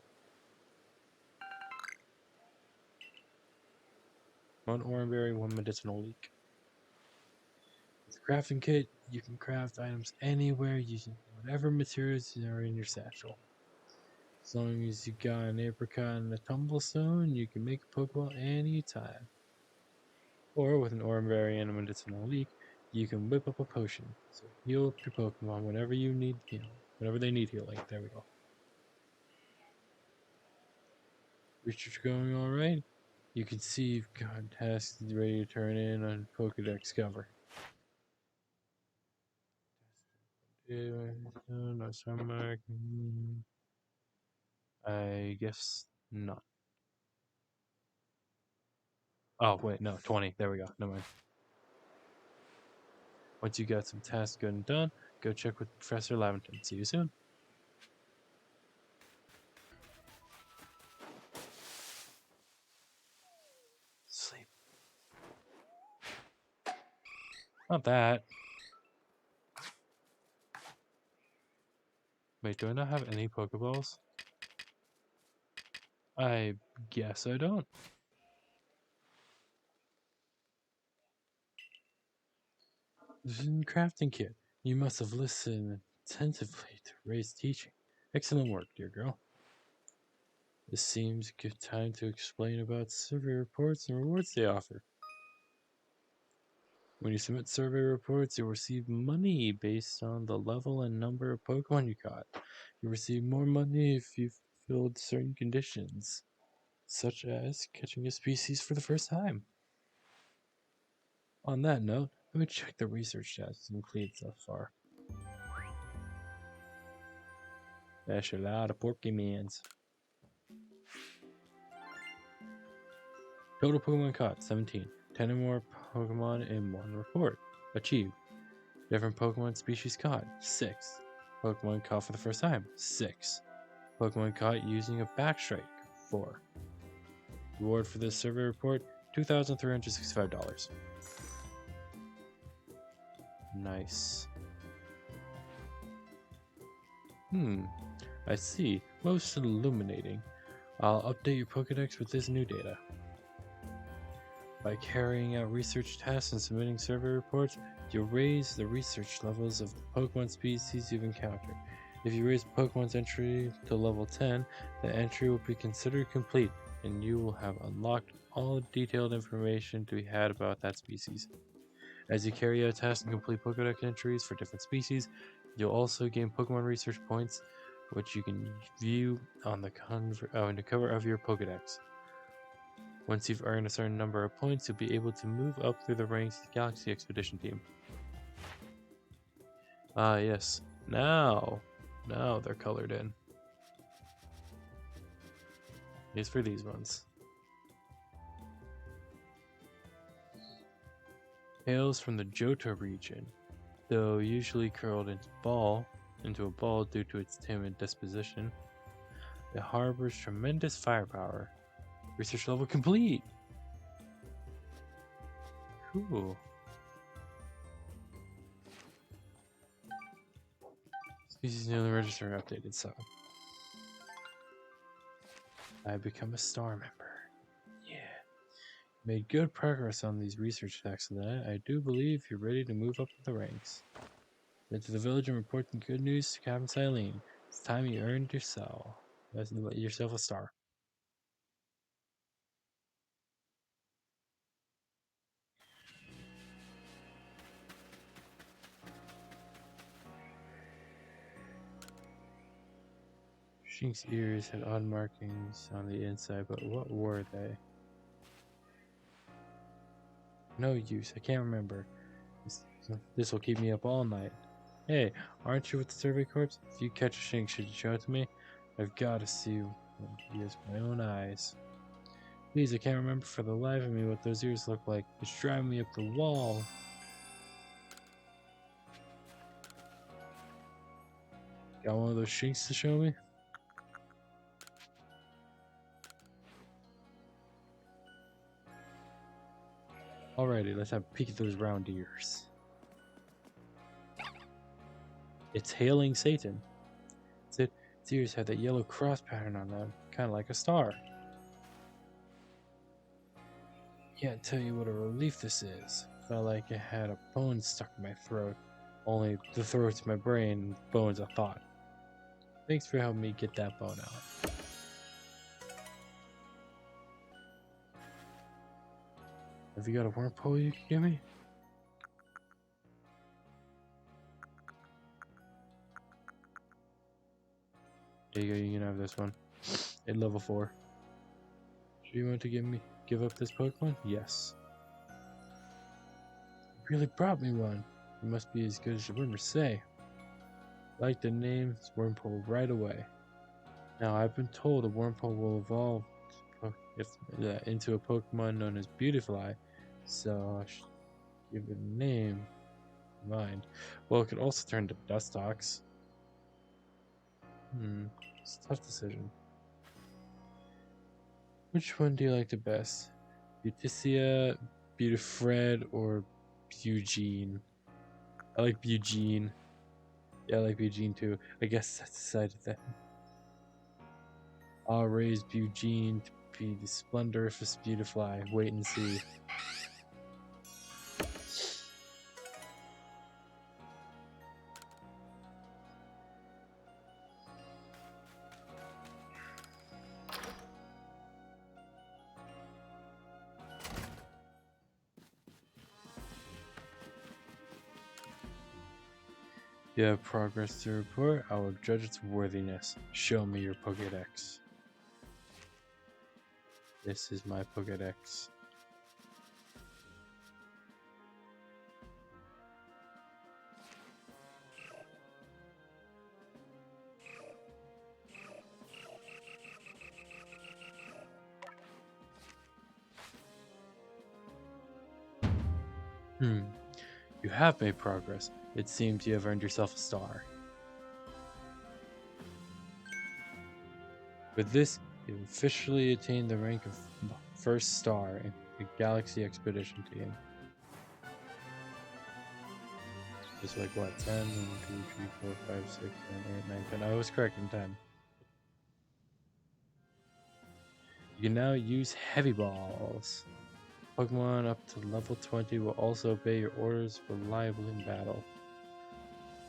1 oranberry, 1 medicinal leek. With the crafting kit, you can craft items anywhere using whatever materials are in your satchel. As long as you got an apricot and a tumblestone, you can make a Pokeball anytime. Or with an oranberry and a medicinal leek, you can whip up a potion. So heal up your Pokemon whenever you need healing. Whenever they need healing. There we go. Research going alright? You can see you've got tasks ready to turn in on Pokedex cover. No, summer. I guess not. Oh, wait, no, 20. There we go. Never mind. Once you got some tasks good and done, go check with Professor Lavington. See you soon. Sleep. Not that. Wait, do I not have any Pokeballs? I guess I don't. This is a crafting kit. You must have listened attentively to Ray's teaching. Excellent work, dear girl. This seems a good time to explain about survey reports and rewards they offer. When you submit survey reports, you'll receive money based on the level and number of Pokemon you caught. You'll receive more money if you fulfilled certain conditions, such as catching a species for the first time. On that note, let me check the research tasks completed so far. That's a lot of Pokemons. Total Pokemon caught, 17. 10 or more Pokemon in 1 report. Achieved. Different Pokemon species caught, 6. Pokemon caught for the first time, 6. Pokemon caught using a backstrike, 4. Reward for this survey report, $2,365. Nice. I see. Most illuminating. I'll update your Pokedex with this new data. By carrying out research tasks and submitting survey reports, you'll raise the research levels of the Pokemon species you've encountered. If you raise Pokemon's entry to level 10, the entry will be considered complete, and you will have unlocked all detailed information to be had about that species. As you carry out tasks and complete Pokedex entries for different species, you'll also gain Pokemon research points, which you can view on the cover of your Pokedex. Once you've earned a certain number of points, you'll be able to move up through the ranks of the Galaxy Expedition team. Ah, yes. Now they're colored in. It's for these ones. Hails from the Johto region, though usually curled into a ball due to its timid disposition. It harbors tremendous firepower. Research level complete! Cool. Species near the register updated, so I become a star member. Yeah. Made good progress on these research tasks today. I do believe you're ready to move up the ranks. Head to the village and report the good news to Captain Silene. It's time you earned yourself a star. Shinx ears had odd markings on the inside, but what were they? No use, I can't remember. This will keep me up all night. Hey, aren't you with the Survey Corps? If you catch a Shinx, should you show it to me? I've got to see you with my own eyes. Please, I can't remember for the life of me what those ears look like. It's driving me up the wall. Got one of those Shinx to show me? Alrighty, let's have a peek at those round ears. It's hailing Satan. Its ears have that yellow cross pattern on them, kind of like a star. Can't tell you what a relief this is. Felt like I had a bone stuck in my throat. Only the throat's my brain, and the bone's a thought. Thanks for helping me get that bone out. Have you got a worm pole you can give me? There you go, you can have this one. At level 4. Do you want to give up this Pokemon? Yes. You really brought me one. You must be as good as your rumors say. Like the name, it's Wurmple right away. Now, I've been told a Wurmple will evolve into a Pokemon known as Beautifly, so I should give it a name. Mind. Well, it could also turn to Dustox. It's a tough decision. Which one do you like the best? Beauticia, Beautifred, or Eugene? I like Eugene. Yeah, I like Eugene too. I guess I decided that. I'll raise Eugene to be the splendorous Beautifly. Wait and see. You have progress to report. I will judge its worthiness. Show me your Pokédex. This is my Pokédex. You have made progress. It seems you have earned yourself a star. With this, you officially attained the rank of first star in the Galaxy Expedition team. Just like what, 10, 1, 2, 3, 4, 5, 6, 7, 8, 9, 10. I was correct in 10. You can now use heavy balls. Pokemon up to level 20 will also obey your orders reliably in battle.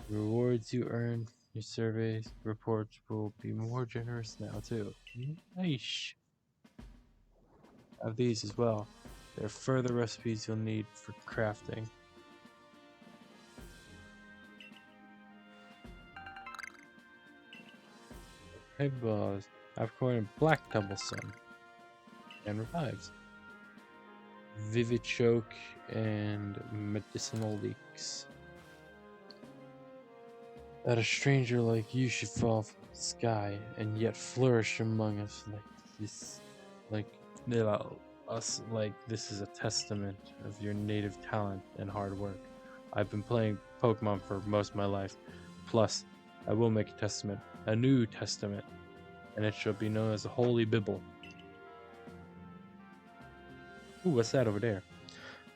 The rewards you earn, your survey reports will be more generous now too. Nice. Have these as well. There are further recipes you'll need for crafting. Heavy balls, Avcorn and Black Tumblestone, and revives. Vivid Choke and Medicinal Leaks. That a stranger like you should fall from the sky and yet flourish among us like this, this is a testament of your native talent and hard work. I've been playing Pokemon for most of my life. Plus, I will make a new testament, and it shall be known as the Holy Bible. Ooh, what's that over there?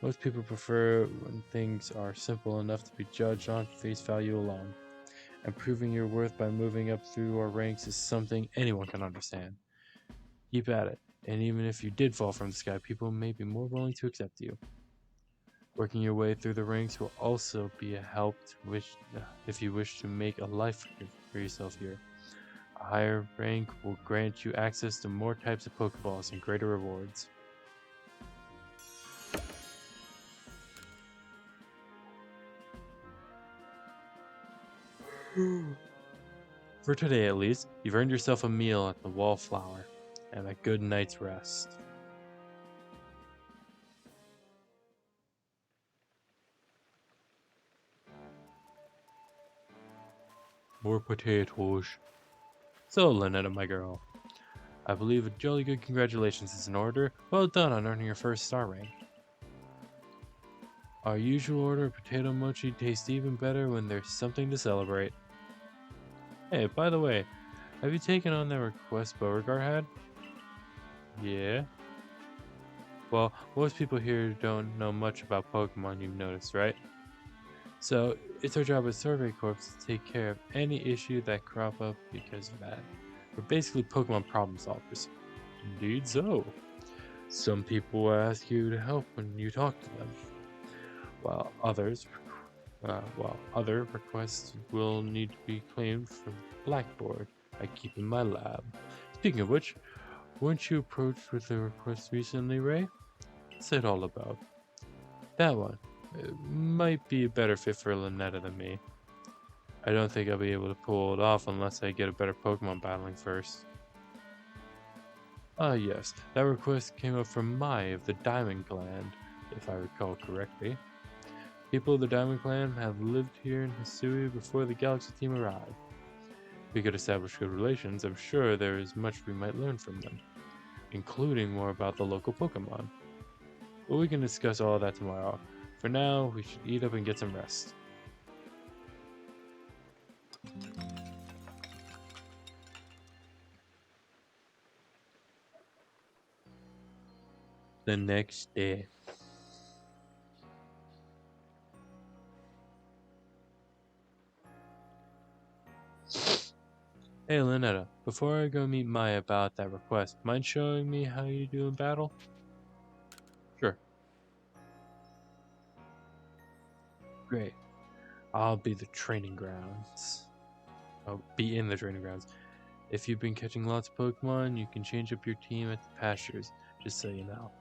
Most people prefer when things are simple enough to be judged on face value alone. And proving your worth by moving up through our ranks is something anyone can understand. Keep at it, and even if you did fall from the sky, people may be more willing to accept you. Working your way through the ranks will also be a help if you wish to make a life for yourself here. A higher rank will grant you access to more types of Pokeballs and greater rewards. For today at least, you've earned yourself a meal at the Wallflower and a good night's rest. More potatoes. So, Lynetta, my girl, I believe a jolly good congratulations is in order. Well done on earning your first star rank. Our usual order of potato mochi tastes even better when there's something to celebrate. Hey, by the way, have you taken on that request Beauregard had? Yeah? Well, most people here don't know much about Pokemon, you've noticed, right? So, it's our job as Survey Corps to take care of any issue that crop up because of that. We're basically Pokemon problem solvers. Indeed so. Some people will ask you to help when you talk to them, while other requests will need to be claimed from Blackboard I keep in my lab. Speaking of which, weren't you approached with a request recently, Ray? What's it all about? That one. It might be a better fit for Lynetta than me. I don't think I'll be able to pull it off unless I get a better Pokemon battling first. Ah yes, that request came up from Mai of the Diamond Clan, if I recall correctly. People of the Diamond Clan have lived here in Hisui before the Galaxy team arrived. If we could establish good relations, I'm sure there is much we might learn from them, including more about the local Pokemon. But we can discuss all that tomorrow. For now, we should eat up and get some rest. The next day. Hey Lynetta, before I go meet Maya about that request, mind showing me how you do in battle? Sure. Great. I'll be the training grounds. I'll be in the training grounds. If you've been catching lots of Pokemon, you can change up your team at the pastures, just so you know.